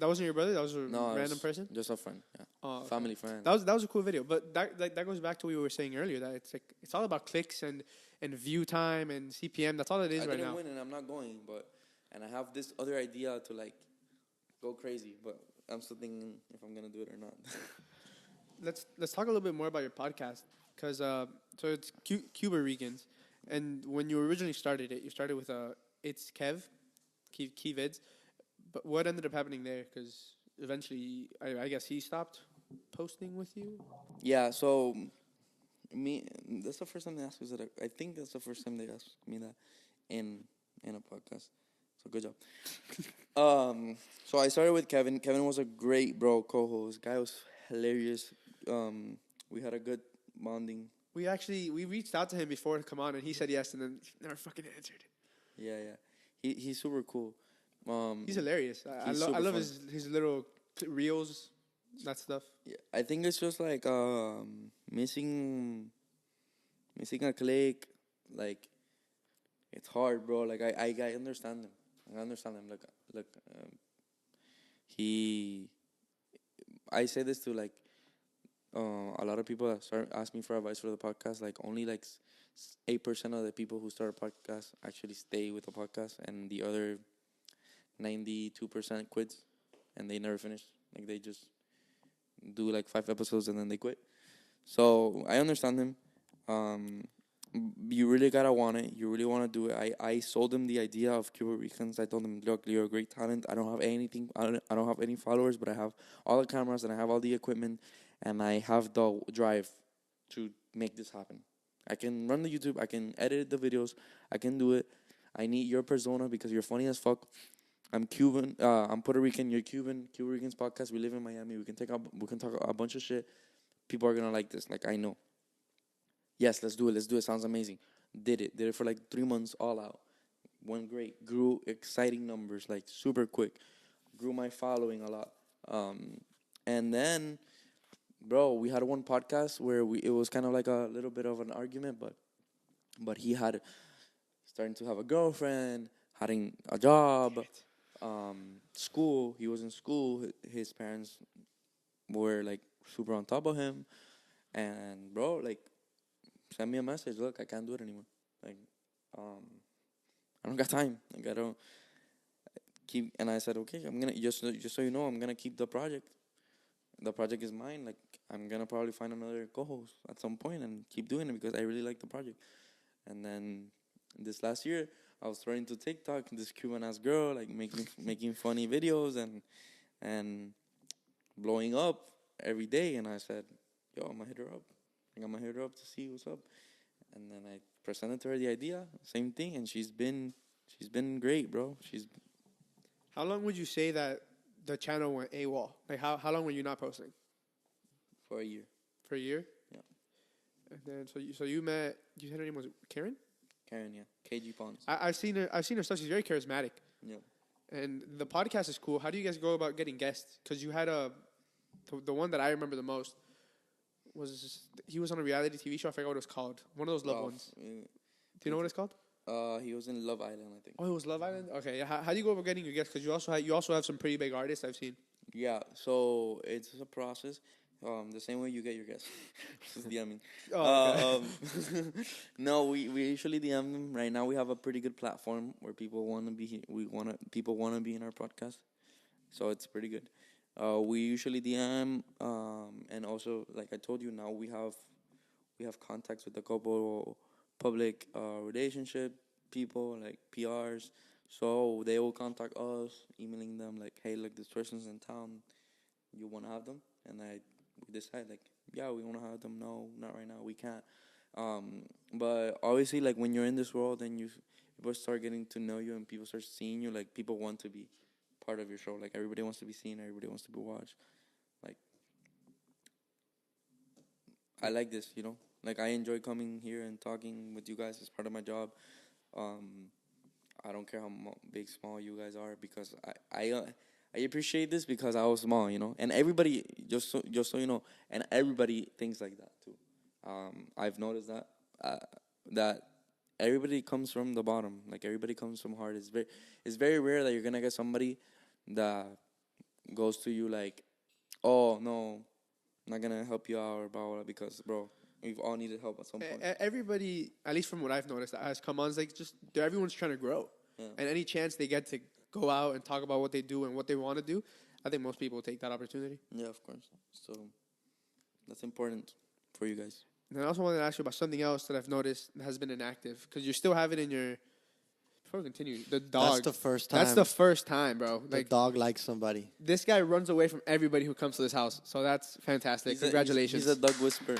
wasn't your brother? That was a random person? Just a friend. Yeah. Okay. Family friend. That was a cool video. But that goes back to what we were saying earlier, that it's all about clicks and view time and CPM. That's all it is right now. I didn't win, and I'm not going, and I have this other idea to, like, go crazy, but I'm still thinking if I'm gonna do it or not. Let's talk a little bit more about your podcast, because so it's Cuba Regans, and when you originally started it, you started with it's Kev Vids, but what ended up happening there? Because eventually, I guess he stopped. posting with you? Yeah, so that's the first time they asked me that. I think that's the first time they asked me that in a podcast. So good job. So I started with Kevin. Kevin was a great co-host. Guy was hilarious. We had a good bonding. We reached out to him before to come on, and he said yes, and then never fucking answered. Yeah, yeah. He's super cool. He's hilarious. I he's love super fun. his little reels, that stuff. Yeah, I think it's just like missing a click. Like it's hard, bro. Like I understand him. I understand him. Look. He. I say this to like a lot of people that start asking me for advice for the podcast. Like only like 8% of the people who start a podcast actually stay with the podcast, and the other 92% quits, and they never finish. Like they just do like 5 episodes and then they quit. So I understand him. You really gotta want it. You really want to do it. I sold him the idea of Cuba Ricans. I told him, look, you're a great talent. I don't have anything. I don't have any followers, but I have all the cameras and I have all the equipment, and I have the drive to make this happen. I can run the YouTube. I can edit the videos. I can do it. I need your persona because you're funny as fuck. I'm Cuban. I'm Puerto Rican. You're Cuban. Cuba Ricans podcast. We live in Miami. We can talk a bunch of shit. People are gonna like this. Like I know. Yes, let's do it. Sounds amazing. Did it for like 3 months, all out. Went great. Grew exciting numbers, like super quick. Grew my following a lot. And then, bro, we had one podcast where it was kind of like a little bit of an argument, but he had starting to have a girlfriend, having a job, school. He was in school. His parents were like super on top of him, and bro, like, send me a message. Look, I can't do it anymore. Like, I don't got time. Like, I don't keep. And I said, okay, I'm gonna just so you know, I'm gonna keep the project. The project is mine. Like, I'm gonna probably find another co-host at some point and keep doing it because I really like the project. And then this last year, I was trying to TikTok. This Cuban ass girl, like making funny videos and blowing up every day. And I said, yo, I'm gonna hit her up. I'm gonna hit her up to see what's up. And then I presented to her the idea, same thing, and she's been great, bro. How long would you say that the channel went AWOL? Like how long were you not posting? For a year. For a year? Yeah. And then so you met. You said her name was Karen. Karen, yeah. KG Pons. I've seen her stuff. She's very charismatic. Yeah. And the podcast is cool. How do you guys go about getting guests? Because you had the one that I remember the most he was on a reality TV show. I forgot what it was called. One of those love ones. Do you know what it's called? He was in Love Island, I think. Oh, it was Love Island. Okay, yeah. How do you go about getting your guests? Because you also have some pretty big artists I've seen. Yeah, so it's a process. The same way you get your guests. Just DMing. Oh, okay. No, we usually DM them. Right now we have a pretty good platform where people want to be. People want to be in our podcast, so it's pretty good. We usually DM, and also, like I told you, now we have contacts with a couple public relationship people, like PRs. So they will contact us, emailing them like, hey, look, this person's in town. You want to have them? And we decide like, yeah, we want to have them. No, not right now. We can't. But obviously, like when you're in this world and people start getting to know you and people start seeing you, like people want to be part of your show. Like everybody wants to be seen, everybody wants to be watched. Like I like this, you know. Like I enjoy coming here and talking with you guys as part of my job. I don't care how big, small you guys are because I appreciate this because I was small, you know. And everybody, just so you know, and everybody thinks like that too. I've noticed that everybody comes from the bottom. Like everybody comes from hard. It's very rare that you're gonna get somebody that goes to you like, oh no, I'm not gonna help you out or blah blah, because bro, we've all needed help at some point. Everybody, at least from what I've noticed, that has come on, is like everyone's trying to grow, and any chance they get to go out and talk about what they do and what they want to do, I think most people take that opportunity. Yeah, of course. So that's important for you guys. And I also wanted to ask you about something else that I've noticed has been inactive, because you still have it in your before we continue, the dog. That's the first time. That's the first time, bro. The Like, dog likes somebody. this guy runs away from everybody who comes to this house. So that's fantastic. Congratulations. He's a dog whisperer.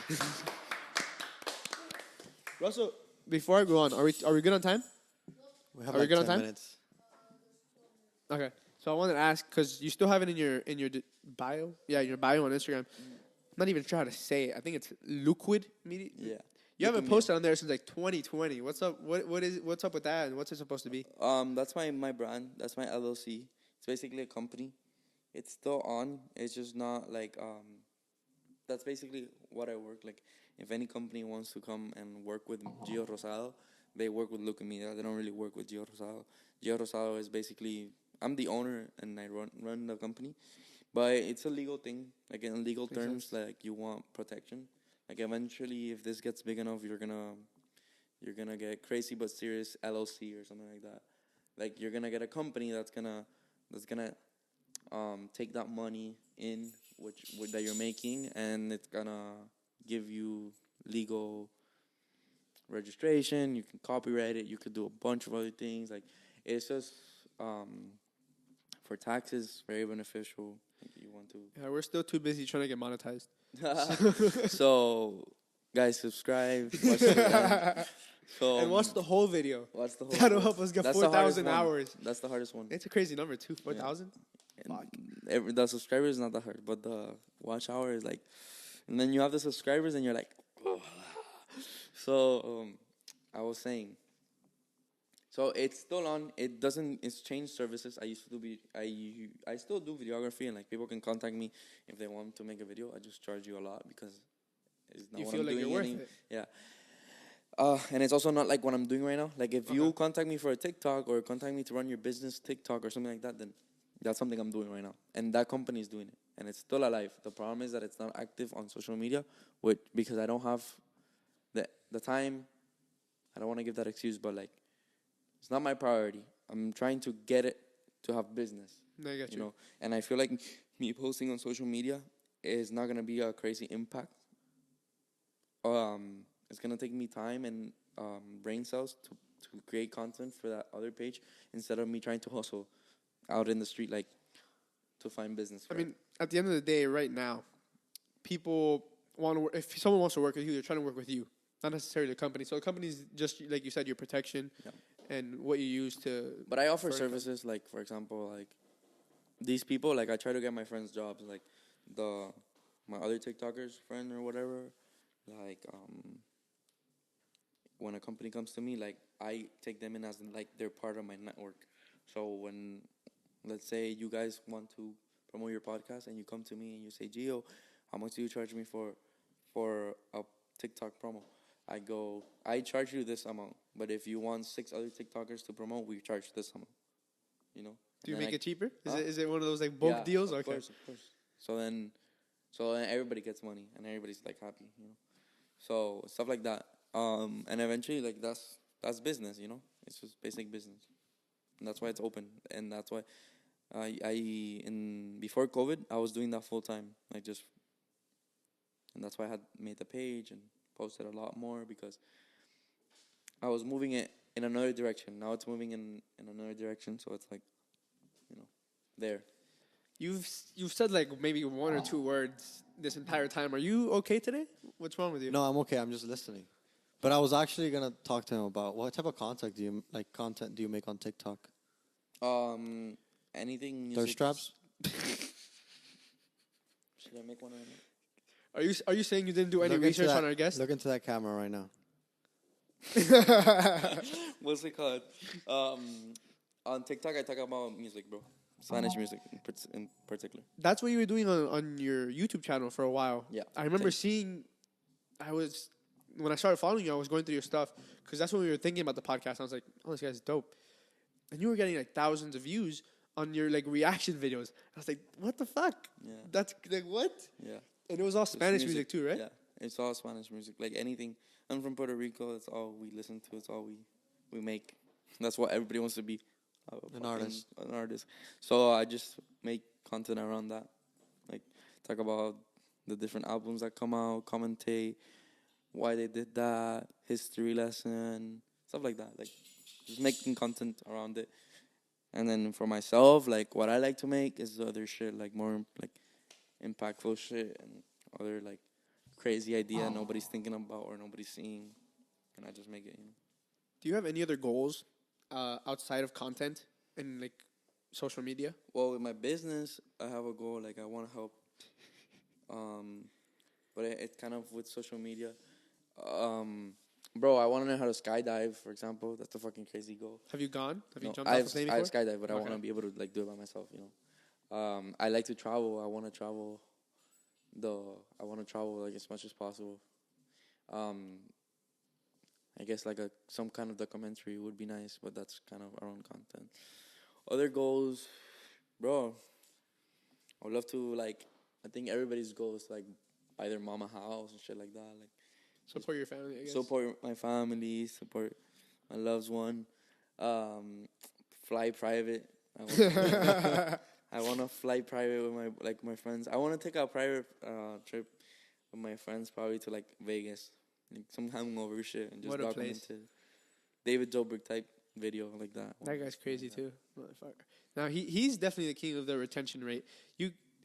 Russell, before I go on, are we good on time? We have Are we like good on 10 time? minutes. Okay. So I wanted to ask, because you still have it in your bio. Yeah, your bio on Instagram. I'm not even sure how to say it. I think it's Liquid Media. Yeah. You haven't posted on there since like 2020. What's up? What's up with that? And what's it supposed to be? That's my brand. That's my LLC. It's basically a company. It's still on. It's just not like That's basically what I work like. If any company wants to come and work with Gio Rosado, they work with Look at Me. They don't really work with Gio Rosado. Gio Rosado is basically, I'm the owner and I run the company, but it's a legal thing. Like in legal terms, like you want protection. Like eventually, if this gets big enough, you're gonna get Crazy But Serious LLC or something like that. Like you're gonna get a company that's gonna take that money in that you're making, and it's gonna give you legal registration. You can copyright it. You could do a bunch of other things. Like it's just for taxes very beneficial. If you want to. Yeah, we're still too busy trying to get monetized. So, guys, subscribe. Watch the, so, And watch the whole video. Watch the whole. That'll help us get 4,000 hours. That's the hardest one. It's a crazy number too. 4,000. The subscribers is not that hard, but the watch hour is like, and then you have the subscribers, and you're like, oh. So I was saying. So it's still on. It doesn't. It's changed services. I used to do. I still do videography, and like people can contact me if they want to make a video. I just charge you a lot because it's not You what feel I'm like doing you're worth it. Yeah. And it's also not like what I'm doing right now. Like if you contact me for a TikTok or contact me to run your business TikTok or something like that, then that's something I'm doing right now. And that company is doing it, and it's still alive. The problem is that it's not active on social media, because I don't have the time. I don't want to give that excuse, but like. It's not my priority. I'm trying to get it to have business. I get you. Know, and I feel like me posting on social media is not gonna be a crazy impact. It's gonna take me time and brain cells to create content for that other page instead of me trying to hustle out in the street like to find business. I mean, at the end of the day, right now, people want to. If someone wants to work with you, they're trying to work with you, not necessarily the company. So the company's just like you said, your protection. Yeah. And what you use to. But I offer services like, for example, like these people. Like I try to get my friends jobs. Like my other TikTokers friend or whatever. Like when a company comes to me, like I take them in as like they're part of my network. So when, let's say you guys want to promote your podcast and you come to me and you say, Gio, how much do you charge me for a TikTok promo? I charge you this amount, but if you want 6 other TikTokers to promote, we charge this amount. You know? Do you make it cheaper? Is it one of those like bulk deals? Of course. So then everybody gets money and everybody's like happy, you know? So stuff like that. And eventually like that's business, you know? It's just basic business. And that's why it's open. And that's why before COVID, I was doing that full time. And that's why I had made the page and posted a lot more because I was moving it in another direction. Now it's moving in another direction, so it's like, you know, there. You've said like maybe 1 or 2 words this entire time. Are you okay today? What's wrong with you? No, I'm okay. I'm just listening. But I was actually gonna talk to him about what type of content do you make on TikTok? Anything. Thirst traps. Should I make one right now? Are you saying you didn't do any research on our guest? Look into that camera right now. What's it called? On TikTok, I talk about music, bro. Spanish music in particular. That's what you were doing on your YouTube channel for a while. Yeah. I remember when I started following you, I was going through your stuff because that's when we were thinking about the podcast. I was like, oh, this guy's dope. And you were getting like thousands of views on your like reaction videos. I was like, what the fuck? Yeah. That's like what? Yeah. And it was all Spanish music too, right? Yeah, it's all Spanish music. Like anything. I'm from Puerto Rico. That's all we listen to. It's all we make. That's what everybody wants to be. An artist. An artist. So I just make content around that. Like talk about the different albums that come out, commentate why they did that, history lesson, stuff like that. Like just making content around it. And then for myself, like what I like to make is other shit, like more like impactful shit and other like crazy idea nobody's thinking about or nobody's seeing, and I just make it. Do you have any other goals outside of content and like social media? Well, with my business, I have a goal. Like I want to help, but it's kind of with social media. Bro, I want to learn how to skydive, for example. That's a fucking crazy goal. Have you gone? Have you No, jumped off a plane before? I've skydived, but I Okay. want to be able to like do it by myself. I like to travel. I want to travel. I want to travel like as much as possible. I guess like some kind of documentary would be nice, but that's kind of our own content. Other goals, bro. I would love to like. I think everybody's goal is like buy their mama house and shit like that. Like Support your family, I guess. support my family, support my loved one. Fly private. I want to fly private with my friends. I want to take a private trip with my friends, probably to like Vegas, like some hangover shit, and just What a document place. it. David Dobrik type video like that. That guy's crazy too, motherfucker. Now he's definitely the king of the retention rate.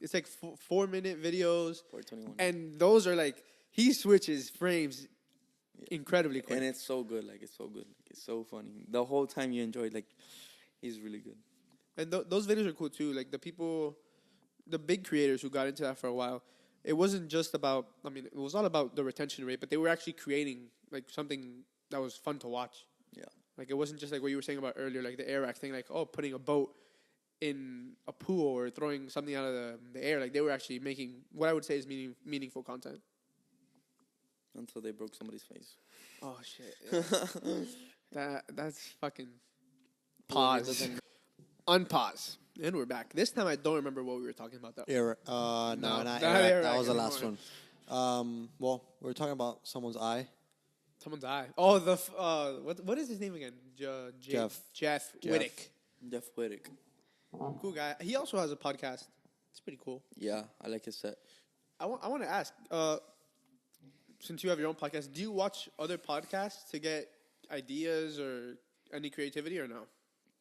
It's like 4-minute videos, 421. and those are like he switches frames incredibly quick. And it's so good. Like it's so good. Like, it's so funny. The whole time you enjoy it. Like he's really good. And those videos are cool too. Like the big creators who got into that for a while, it wasn't just about. I mean, it was all about the retention rate, but they were actually creating like something that was fun to watch. Yeah. Like it wasn't just like what you were saying about earlier, like the air rack thing, like putting a boat in a pool or throwing something out of the air. Like they were actually making what I would say is meaningful content. Until they broke somebody's face. Oh shit! Yeah. That's fucking pause. Unpause. And we're back. This time I don't remember what we were talking about though. No, not not Iraq. Iraq That was the anymore. last one. Well, we were talking about someone's eye. Someone's eye. Oh, what is his name again? Jeff. Jeff Wittick. Jeff Wittick. Cool guy. He also has a podcast. It's pretty cool. Yeah, I like his set. I want to ask, since you have your own podcast, do you watch other podcasts to get ideas or any creativity or no?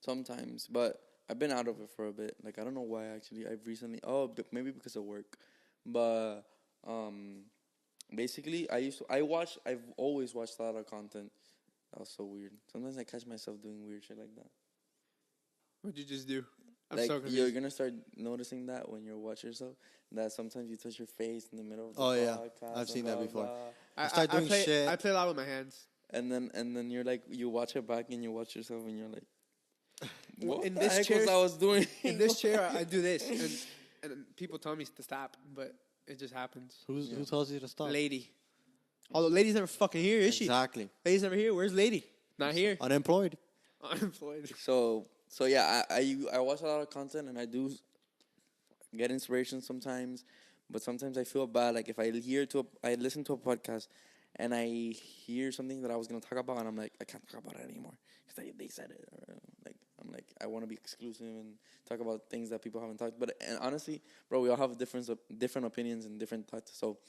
Sometimes, but I've been out of it for a bit. Like I don't know why actually. I've recently maybe because of work, but basically I've always watched a lot of content. That was so weird. Sometimes I catch myself doing weird shit like that. What'd you just do? I'm Like so you're confused. gonna start noticing that when you watch yourself. That sometimes you touch your face in the middle of the Oh, yeah. podcast. I've seen and that blah, before. blah. start doing shit. I play a lot with my hands. And then you're like you watch it back and you watch yourself and you're like, what In the this heck chair- was I was doing? In this chair, I do this, and people tell me to stop, but it just happens. Who tells you to stop? Lady. Although Lady's never fucking here, is she? Exactly. Lady's never here. Where's Lady? Not here. Unemployed. Unemployed. So yeah, I watch a lot of content and I do get inspiration sometimes, but sometimes I feel bad. Like if I listen to a podcast and I hear something that I was gonna talk about and I'm like I can't talk about it anymore because they said it. Or like I'm like I want to be exclusive and talk about things that people haven't talked. But and honestly, bro, we all have different opinions and different thoughts. So,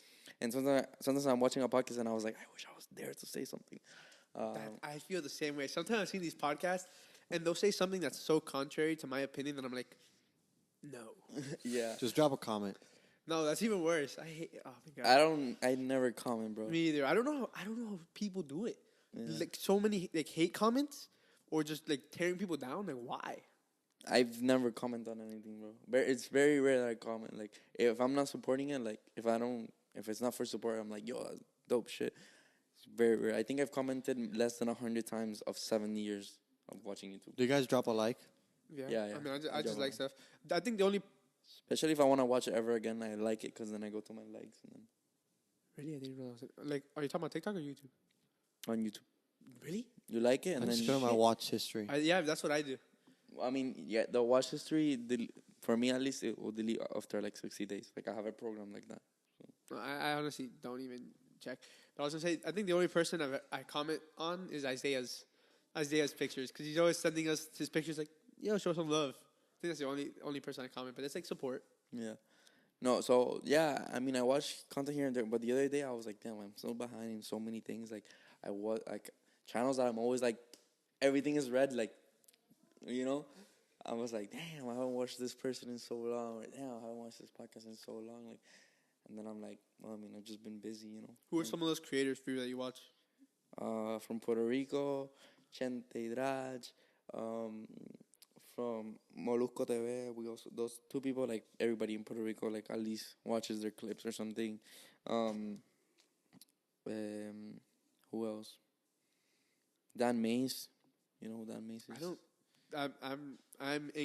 and sometimes I'm watching a podcast and I was like I wish I was there to say something. I feel the same way. Sometimes I've seen these podcasts, and they'll say something that's so contrary to my opinion that I'm like, no. Yeah. Just drop a comment. No, that's even worse. I hate. Oh my god. I never comment, bro. Me either. I don't know how people do it. Yeah. Like so many like hate comments or just like tearing people down. Like why? I've never commented on anything, bro. It's very rare that I comment. Like if I'm not supporting it, like if it's not for support, I'm like, yo, that's dope shit. It's very rare. I think I've commented less than 100 times of 7 years of watching YouTube. Do you guys drop a like? Yeah. Yeah. I mean, I I just don't like know. stuff. I think the only. Especially if I want to watch it ever again, I like it because then I go to my likes and then Really, I didn't realize it. Like, are you talking about TikTok or YouTube? on YouTube. Really? You like it I and just then go to my watch history. Yeah, that's what I do. I mean, yeah, the watch history for me at least it will delete after like 60 days. Like I have a program like that. I honestly don't even check. But I was gonna say, I think the only person I comment on is Isaiah's pictures because he's always sending us his pictures like, yo, show some love. I think that's the only person I comment, but it's like support. Yeah. No, so yeah, I mean I watch content here and there, but the other day I was like, damn, I'm so behind in so many things. Like I was like channels that I'm always like everything is red. Like, you know, I was like, damn, I haven't watched this person in so long. Or, damn, I haven't watched this podcast in so long. Like, and then I'm like, well, I mean, I've just been busy, you know. Who are some of those creators for you that you watch? From Puerto Rico, Chente Draj, from Molusco TV. We also those two people, like everybody in Puerto Rico, like at least watches their clips or something. Who else? Dan Mace. You know who Dan Mace is? I don't.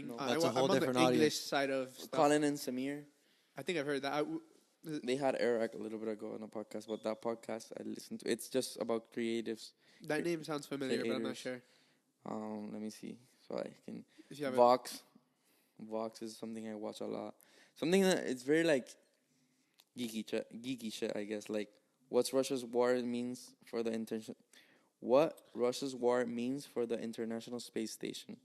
No. That's a whole I'm on different the English audience. side of stuff. Colin and Samir. I think I've heard that. They had Eric a little bit ago on a podcast, but that podcast I listened to. It's just about creatives. That name sounds familiar, but I'm not Creators. sure. Let me see. So I can. If you have Vox. Vox is something I watch a lot. Something that it's very like geeky shit, I guess. Like what's Russia's war means for the intention. What Russia's war means for the International Space Station.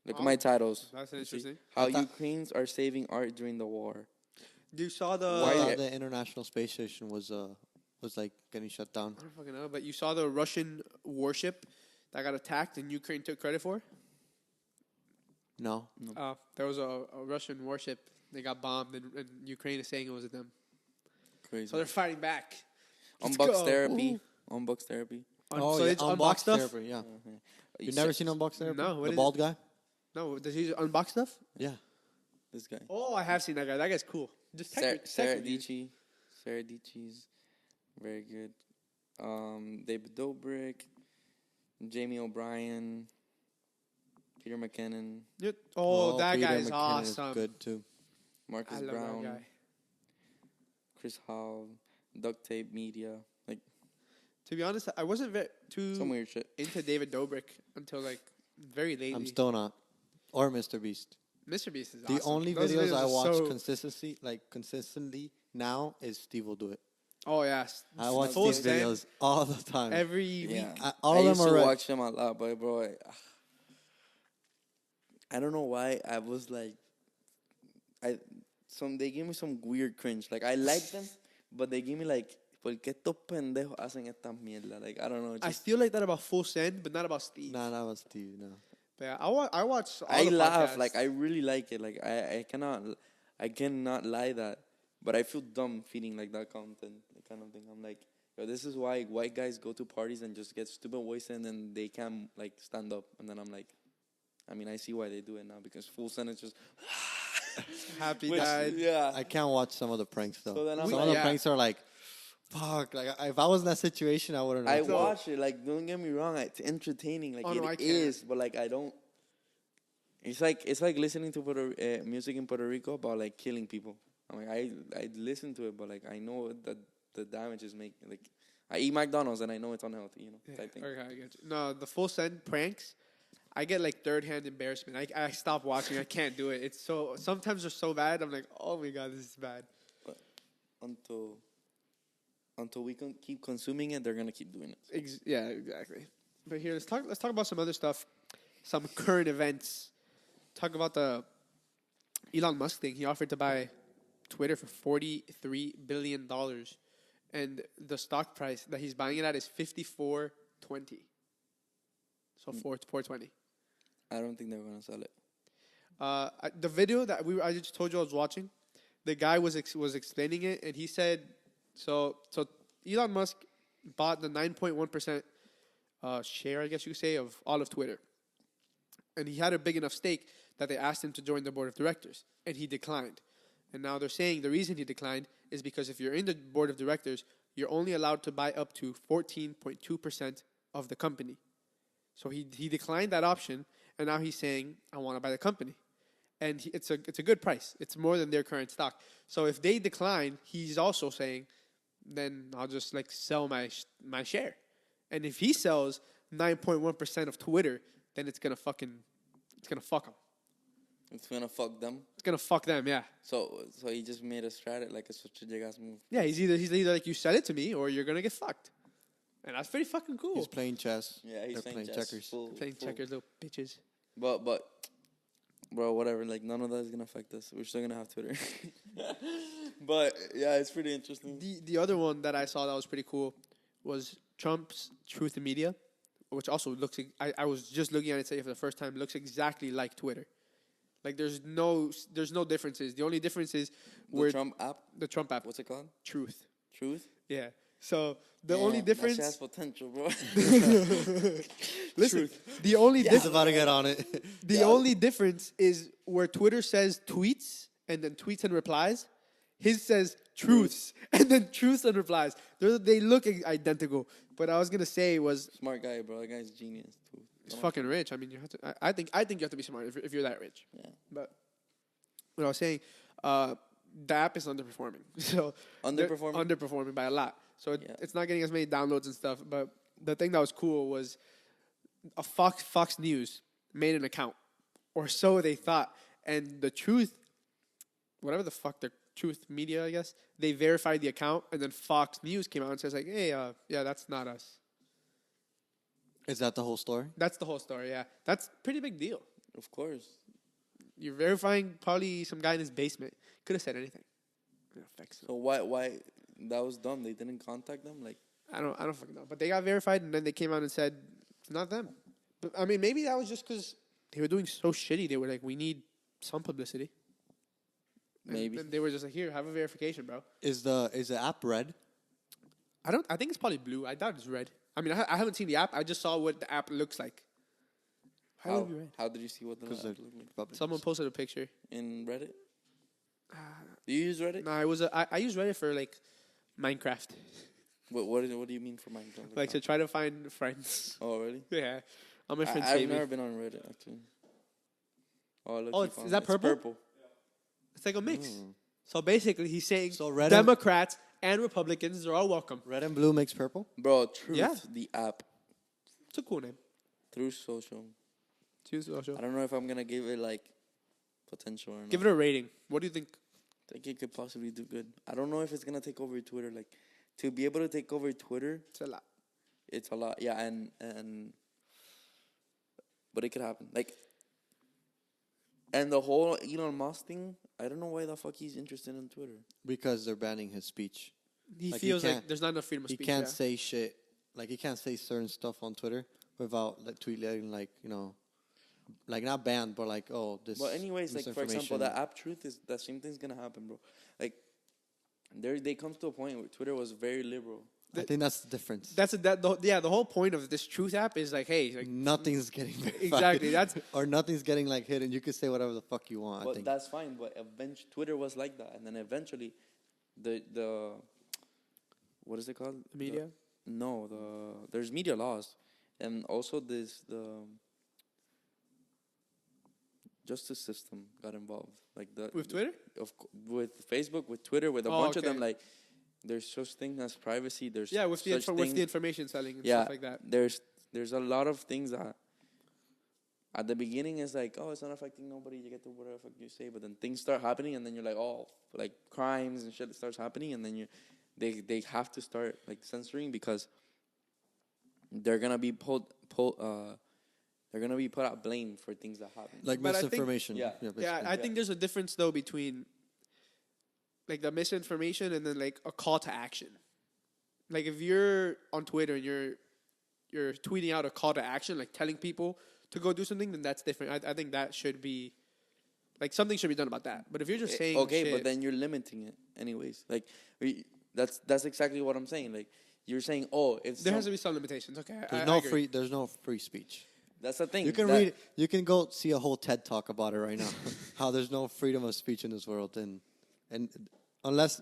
Look at my titles. That's an You see? interesting. How Ukrainians are saving art during the war. You saw I the. Why- thought the International Space Station was like getting shut down. I don't fucking know, but you saw the Russian warship that got attacked and Ukraine took credit for? No. There was a Russian warship. They got bombed, and Ukraine is saying it was them. Crazy. So they're fighting back. Let's Unbox go. therapy. Unbox therapy. So it's unbox stuff? Therapy, yeah. Mhm. You've never seen Unbox Therapy? No, what The is bald guy? No, does he unbox stuff? Yeah. This guy. Oh, I have seen that guy. That guy's cool. Just Sarah Dici. Sarah Dici's very good. David Dobrik, Jamie O'Brien, Peter McKinnon, Oh, that Peter guy is McKinnon awesome. good too. Marcus I love Brown, that guy. Chris Howell, Duct Tape Media, like To be honest, I wasn't too some weird shit. into David Dobrik until like very lately. I'm still not. Or Mr. Beast. Mr. Beast is The awesome. only Those videos I are watch so- consistently now is Steve will do it. Oh yes, I watch Full these stand videos all the time. every week. Yeah, all I of them used are to red. watch them a lot, but bro, I don't know why I was like, they gave me some weird cringe. Like I like them, but they give me like, ¿por qué estos pendejos hacen estas mierda? Like I don't know. I Just, feel like that about Full Send, but not about Steve. Nah, that was Steve. No. But yeah, I watch. All I the laugh podcasts. like I really like it. Like I cannot lie that, but I feel dumb feeding like that content, that kind of thing. I'm like, yo, this is why white guys go to parties and just get stupid voice and then they can't like stand up. And then I'm like, I mean, I see why they do it now because Full Send is just Happy which- died. Yeah. I can't watch some of the pranks though. So then I'm some like- of the Yeah. pranks are like, fuck. Like if I was in that situation, I wouldn't. I know. watch it. Like, don't get me wrong. It's entertaining. Like Oh, no, I it can't. is, but like I don't. It's like listening to music in Puerto Rico about like killing people. I'm like I listen to it, but like I know that the damage is making. Like I eat McDonald's and I know it's unhealthy. You know, Yeah, type thing. okay, I get you. No, the Full Send pranks, I get like third-hand embarrassment. I stop watching. I can't do it. It's so sometimes they're so bad. I'm like, oh my god, this is bad. Until we can keep consuming it, they're gonna keep doing it. Yeah, exactly. But here, let's talk about some other stuff, some current events. Talk about the Elon Musk thing. He offered to buy Twitter for $43 billion, and the stock price that he's buying it at is $54.20. So $4.20. I don't think they're gonna sell it. The video that I just told you I was watching, the guy was explaining it, and he said, so Elon Musk bought the 9.1% share, I guess you could say, of all of Twitter, and he had a big enough stake that they asked him to join the board of directors, and he declined. And now they're saying the reason he declined is because if you're in the board of directors, you're only allowed to buy up to 14.2% of the company. So he declined that option, and now he's saying, I want to buy the company. And it's a good price. It's more than their current stock. So if they decline, he's also saying, then I'll just like sell my share. And if he sells 9.1% of Twitter, then it's gonna fuck him. It's gonna fuck them. It's gonna fuck them, yeah. So he just made a strategy, like a such a jig-ass move. Yeah, he's either like, you sell it to me or you're gonna get fucked. And that's pretty fucking cool. He's playing chess. Yeah, he's They're playing chess. checkers. Playing checkers, little bitches. But bro, whatever. Like none of that is gonna affect us. We're still gonna have Twitter. But yeah, it's pretty interesting. The other one that I saw that was pretty cool was Trump's Truth in Media, which also looks. I was just looking at it today for the first time. Looks exactly like Twitter. Like there's no differences. The only difference is The Trump app. the Trump app. What's it called? Truth. Truth. Yeah. So the only difference. That shit has potential, bro. Listen, the only He's difference. about to get on it. The only difference is where Twitter says tweets and then tweets and replies. His says truths and then truths and replies. They look identical. But I was gonna say was Smart guy, bro. That guy's genius too. he's fucking rich. I mean, you have to. I think you have to be smart if you're that rich. Yeah. But what I was saying, the app is underperforming. So Underperforming? underperforming by a lot. So Yeah. it's not getting as many downloads and stuff. But the thing that was cool was a Fox News made an account, or so they thought, and the Truth, whatever the fuck the Truth Media, I guess, they verified the account, and then Fox News came out and says like, hey, yeah, that's not us. Is that the whole story? That's the whole story. Yeah, that's a pretty big deal. Of course. You're verifying probably some guy in his basement. Could have said anything. Yeah, thanks. So why that was dumb? They didn't contact them. Like I don't fucking know. But they got verified, and then they came out and said it's not them. But I mean, maybe that was just because they were doing so shitty. They were like, we need some publicity. maybe. And they were just like, here, have a verification, bro. Is the app red? I think it's probably blue. I doubt it's red. I mean, I haven't seen the app. I just saw what the app looks like. How would it be red? How did you see what the Because app looked like? Republicans. Someone posted a picture. In Reddit? Do you use Reddit? No, I use Reddit for like Minecraft, What do you mean for Minecraft? like to try to find friends. Oh, really? Yeah, I'm a friend. I've never been on Reddit actually. Oh, look, Oh, you is found that it. purple? It's purple. It's like a mix. So basically, he's saying So red Democrats and Republicans are all welcome. Red and blue makes purple. Bro, Truth, Yeah. the app, It's a cool name. through social. Choose social. I don't know if I'm gonna give it like potential or not. Give it a rating. What do you think? I think it could possibly do good. I don't know if it's gonna take over Twitter. Like, to be able to take over Twitter, It's a lot. it's a lot. Yeah, and but it could happen. Like, and the whole Elon Musk thing, I don't know why the fuck he's interested in Twitter. Because they're banning his speech. He Like, he feels like can't- there's not enough freedom of He speech. can't yeah. say shit. Like he can't say certain stuff on Twitter without like tweeting like like not banned, but like this. But anyways, like for example, misinformation. the app Truth is that same thing's gonna happen, bro. Like, they come to a point where Twitter was very liberal. I think that's the difference. The whole point of this Truth app is like, hey, like, Nothing's getting verified. Exactly, that's- or nothing's getting like hidden. You can say whatever the fuck you want. I But think. that's fine. But eventually, Twitter was like that, and then eventually, the what is it called? the media. There's media laws, and also the justice system got involved. Like With Twitter? With Facebook, with Twitter, with a Oh, bunch of them. okay. Like, there's such thing as privacy. There's Yeah, with such with thing- the information selling and yeah, stuff like that. There's a lot of things that at the beginning it's like, oh, it's not affecting nobody. You get to whatever the fuck you say, but then things start happening, and then you're like, oh, like crimes and shit starts happening, and then they have to start like censoring because they're gonna be they're gonna be put at blame for things that happen. like But I think- misinformation. Yeah. Yeah, basically. I think there's a difference though between like the misinformation and then like a call to action. Like if you're on Twitter and you're tweeting out a call to action, like telling people to go do something, then that's different. I think that should be like something should be done about that. But if you're just saying okay, shit, but then you're limiting it anyways. Like that's exactly what I'm saying. Like, you're saying, oh, if there has to be some limitations. Okay, I There's no agree. There's no free speech. that's the thing. You can that- read. You can go see a whole TED talk about it right now. How there's no freedom of speech in this world, and unless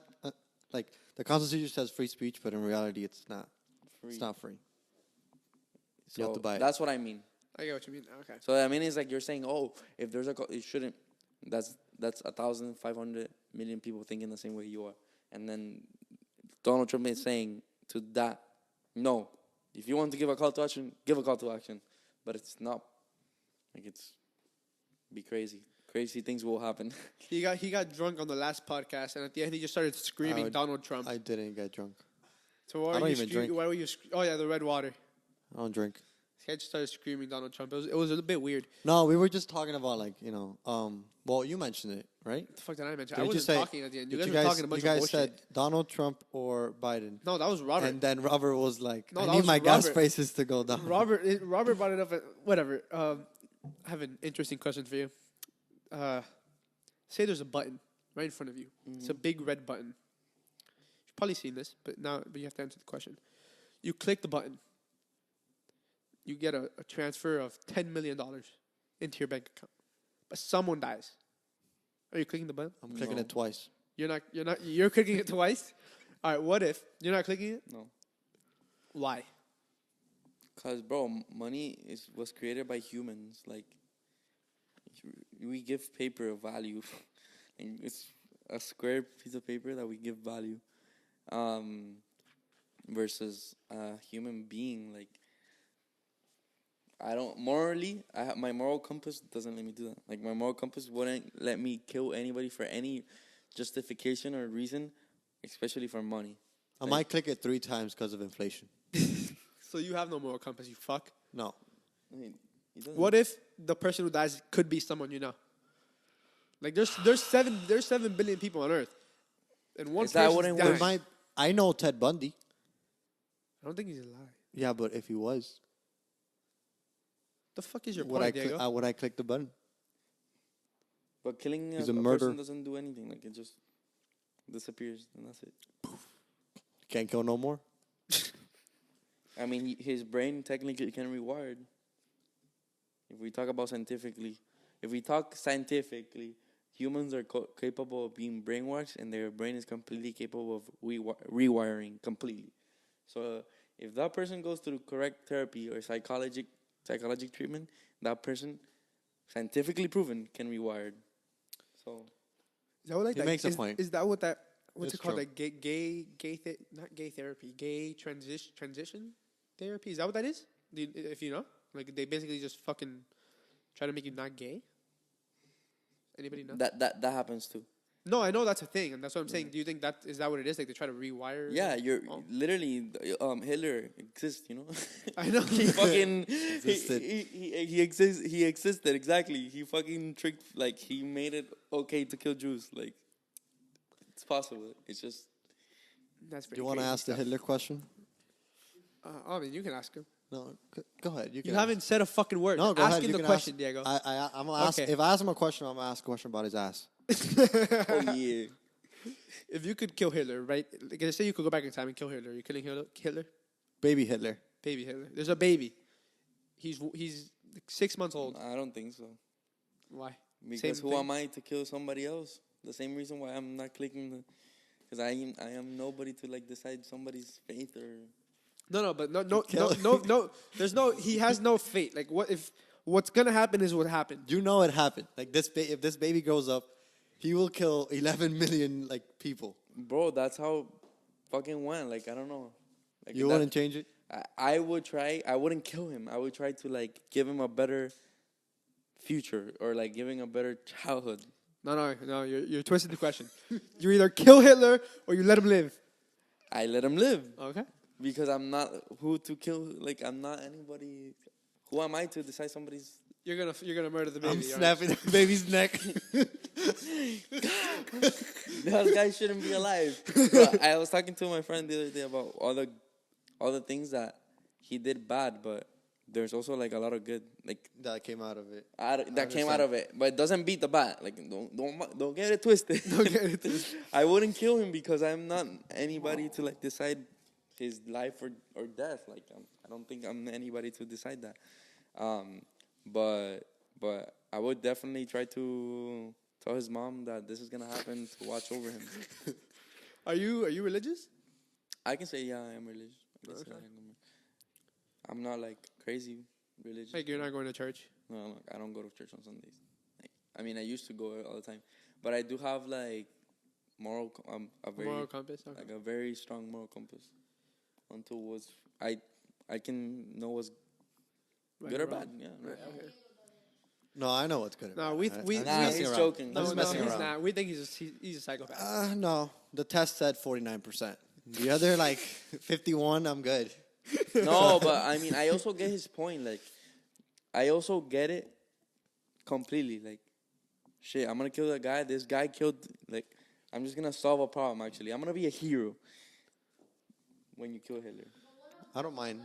like the Constitution says free speech, but in reality, it's not. free. It's not free. So You have to buy it. That's what I mean. I get what you mean. Okay. So I mean, it's like you're saying, oh, if there's it shouldn't. That's 1,500 million people thinking the same way you are, and then Donald Trump is saying to that, no, if you want to give a call to action, give a call to action, but it's not like it's be crazy. Crazy things will happen. He got drunk on the last podcast, and at the end he just started screaming Donald Trump. I didn't get drunk. So why I were don't you even drink. Why were you? Oh yeah, the red water. I don't drink. This guy just started screaming Donald Trump. It was a bit weird. No, we were just talking about like well, you mentioned it, right? What the fuck did I mention? Did I you wasn't say- talking at the end. You Did guys were talking a bunch you guys of bullshit. said Donald Trump or Biden, No, that was Robert. and then Robert was like, No, "I that need was my gas Robert. prices to go down." Robert brought it up. Whatever. I have an interesting question for you. Say there's a button right in front of you. It's a big red button. You've probably seen this, but you have to answer the question. You click the button. You get a transfer of $10 million into your bank account, but someone dies. Are you clicking the button? I'm clicking No. it twice. You're clicking it twice. All right. What if you're not clicking it? No. Why? Cause bro, money was created by humans. Like we give paper a value, and it's a square piece of paper that we give value, versus a human being. Like I don't morally, my moral compass doesn't let me do that. Like my moral compass wouldn't let me kill anybody for any justification or reason, especially for money. I might click it 3 times because of inflation. So you have no moral compass. You fuck. No, I mean, it doesn't- What if the person who dies could be someone you know? Like there's 7 billion people on Earth, and one Is that person's what it dying. was? I know Ted Bundy. I don't think he's alive. Yeah, but if he was, The fuck is your would point, Diego? would I click the button? But killing He's a a murderer. person doesn't do anything. Like it just disappears, and that's it. Can't kill no more. I mean, his brain technically can rewired. If we talk scientifically, humans are capable of being brainwashed, and their brain is completely capable of rewiring completely. So, if that person goes through correct therapy or psychologic treatment, that person, scientifically proven, can rewired. So, Is that what like He that? makes a is, point. Is that what that? What's It's it called? true. Like not gay therapy. Gay transition therapy. Is that what that is? If you know, like they basically just fucking try to make you not gay. Anybody know? that happens too. No, I know that's a thing, and that's what I'm saying. Do you think is that what it is? Like they try to rewire? Yeah, you're Oh. literally Hitler exists, you know. I know. He fucking Existed. he existed exactly. He fucking tricked, like he made it okay to kill Jews. Like it's possible. It's just That's Do you want to ask the Hitler question? I mean, you can ask him. No, go ahead. You can haven't said a fucking word. No, go ask ahead. him You the can question, ask- Diego. I'm gonna ask. Okay. If I ask him a question, I'm gonna ask a question about his ass. oh yeah. If you could kill Hitler, right? Like, let's say you could go back in time and kill Hitler. You're killing Hitler? Baby Hitler. Baby Hitler. There's a baby. He's like 6 months old. I don't think so. Why? Because Same who thing. am I to kill somebody else? The same reason why I'm not clicking the. Because I am nobody to like decide somebody's faith or. No, but no. There's no. He has no fate. Like, what if what's gonna happen is what happened? You know it happened. Like this. If this baby grows up, he will kill 11 million like people. Bro, that's how fucking went. Like I don't know. Like You wouldn't change it. I would try. I wouldn't kill him. I would try to like give him a better future or like giving a better childhood. No. You're twisting the question. You either kill Hitler or you let him live. I let him live Okay. because I'm not who to kill. Like I'm not anybody. Who am I to decide somebody's? You're gonna murder the baby. I'm aren't you? snapping the baby's neck. That guy shouldn't be alive. Bro, I was talking to my friend the other day about all the things that he did bad, but there's also like a lot of good, like That came out of it. that came out of it. But it doesn't beat the bad. Like don't get it twisted. Don't get it twisted. I wouldn't kill him because I'm not anybody to like decide his life or death. Like I don't think I'm anybody to decide that. But I would definitely try to tell his mom that this is gonna happen to watch over him. Are you religious? I can say I am religious. I'm not like crazy religious. Like you're not going to church? No, I don't go to church on Sundays. Like, I mean, I used to go all the time, but I do have like moral compass. Okay. like a very strong moral compass. Until I can know what's Right good or or wrong. bad. Yeah. Right, okay. No, I know what's good. No, about we it. we I'm Nah, messing he's around. joking. I'm no, just no, messing he's around. not. We think he's a psychopath. No, the test said 49%. The other like 51, I'm good. No, but I mean, I also get his point. Like, I also get it completely. Like, shit, I'm gonna kill that guy. This guy killed. Like, I'm just gonna solve a problem. Actually, I'm gonna be a hero when you kill Hitler. I don't mind.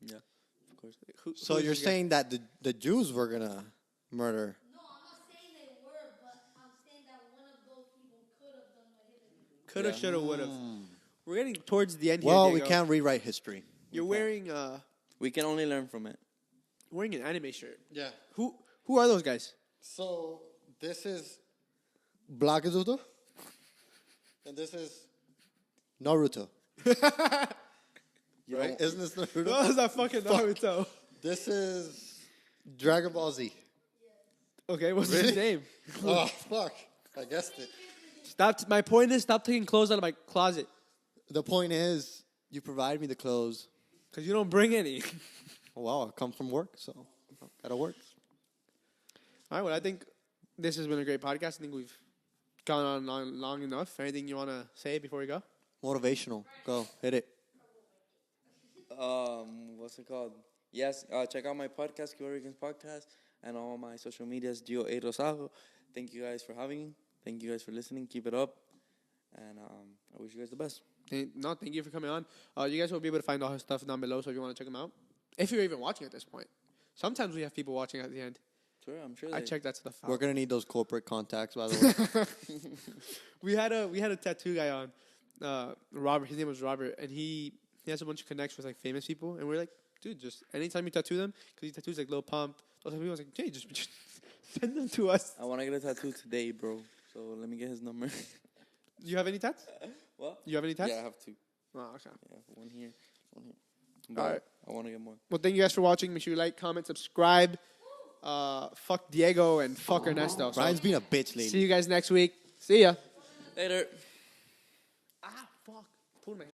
Yeah, of course. So you're saying that the Jews were gonna murder? No, I'm not saying they were, but I'm saying that one of those people could have done what Hitler did. Coulda, Yeah. shoulda, woulda. We're getting towards the end Well, here. we Diego. can't rewrite history. You're wearing We can only learn from it. wearing an anime shirt. Yeah. Who are those guys? So this is Blagazudo, and this is Naruto. You Right? don't- Isn't this Naruto? No, it's not fucking Naruto. This is Dragon Ball Z. Okay, what's Really? his name? Oh fuck! I guessed it. Stop. My point is, stop taking clothes out of my closet The point is, you provide me the clothes. because you don't bring any. Well, I come from work, so that'll work. All right. Well, I think this has been a great podcast. I think we've gone on long enough. Anything you want to say before we go? Motivational. Go hit it. What's it called? Yes, check out my podcast, Oregon's podcast, and all my social medias, Gio A. Rosado. Thank you guys for having me. Thank you guys for listening. Keep it up. And I wish you guys the best. No, thank you for coming on. You guys will be able to find all his stuff down below, so if you want to check him out. If you're even watching at this point. Sometimes we have people watching at the end. Sure, I'm sure. I check that stuff out. We're gonna need those corporate contacts, by the way. We had a tattoo guy on, Robert. His name was Robert, and he has a bunch of connects with like famous people, and we're like, dude, just anytime you tattoo them, because he tattoos like Lil Pump. Those people was like, hey, just send them to us. I want to get a tattoo today, bro. So let me get his number. Do you have any tats? What? You have any tats? Yeah, I have two. Oh, okay. Yeah, one here. All right. I want to get more. Well, thank you guys for watching. Make sure you like, comment, subscribe. Fuck Diego and fuck Ernesto. So Ryan's being a bitch see lately. you guys next week. See ya. Later. Ah, fuck. Pulled my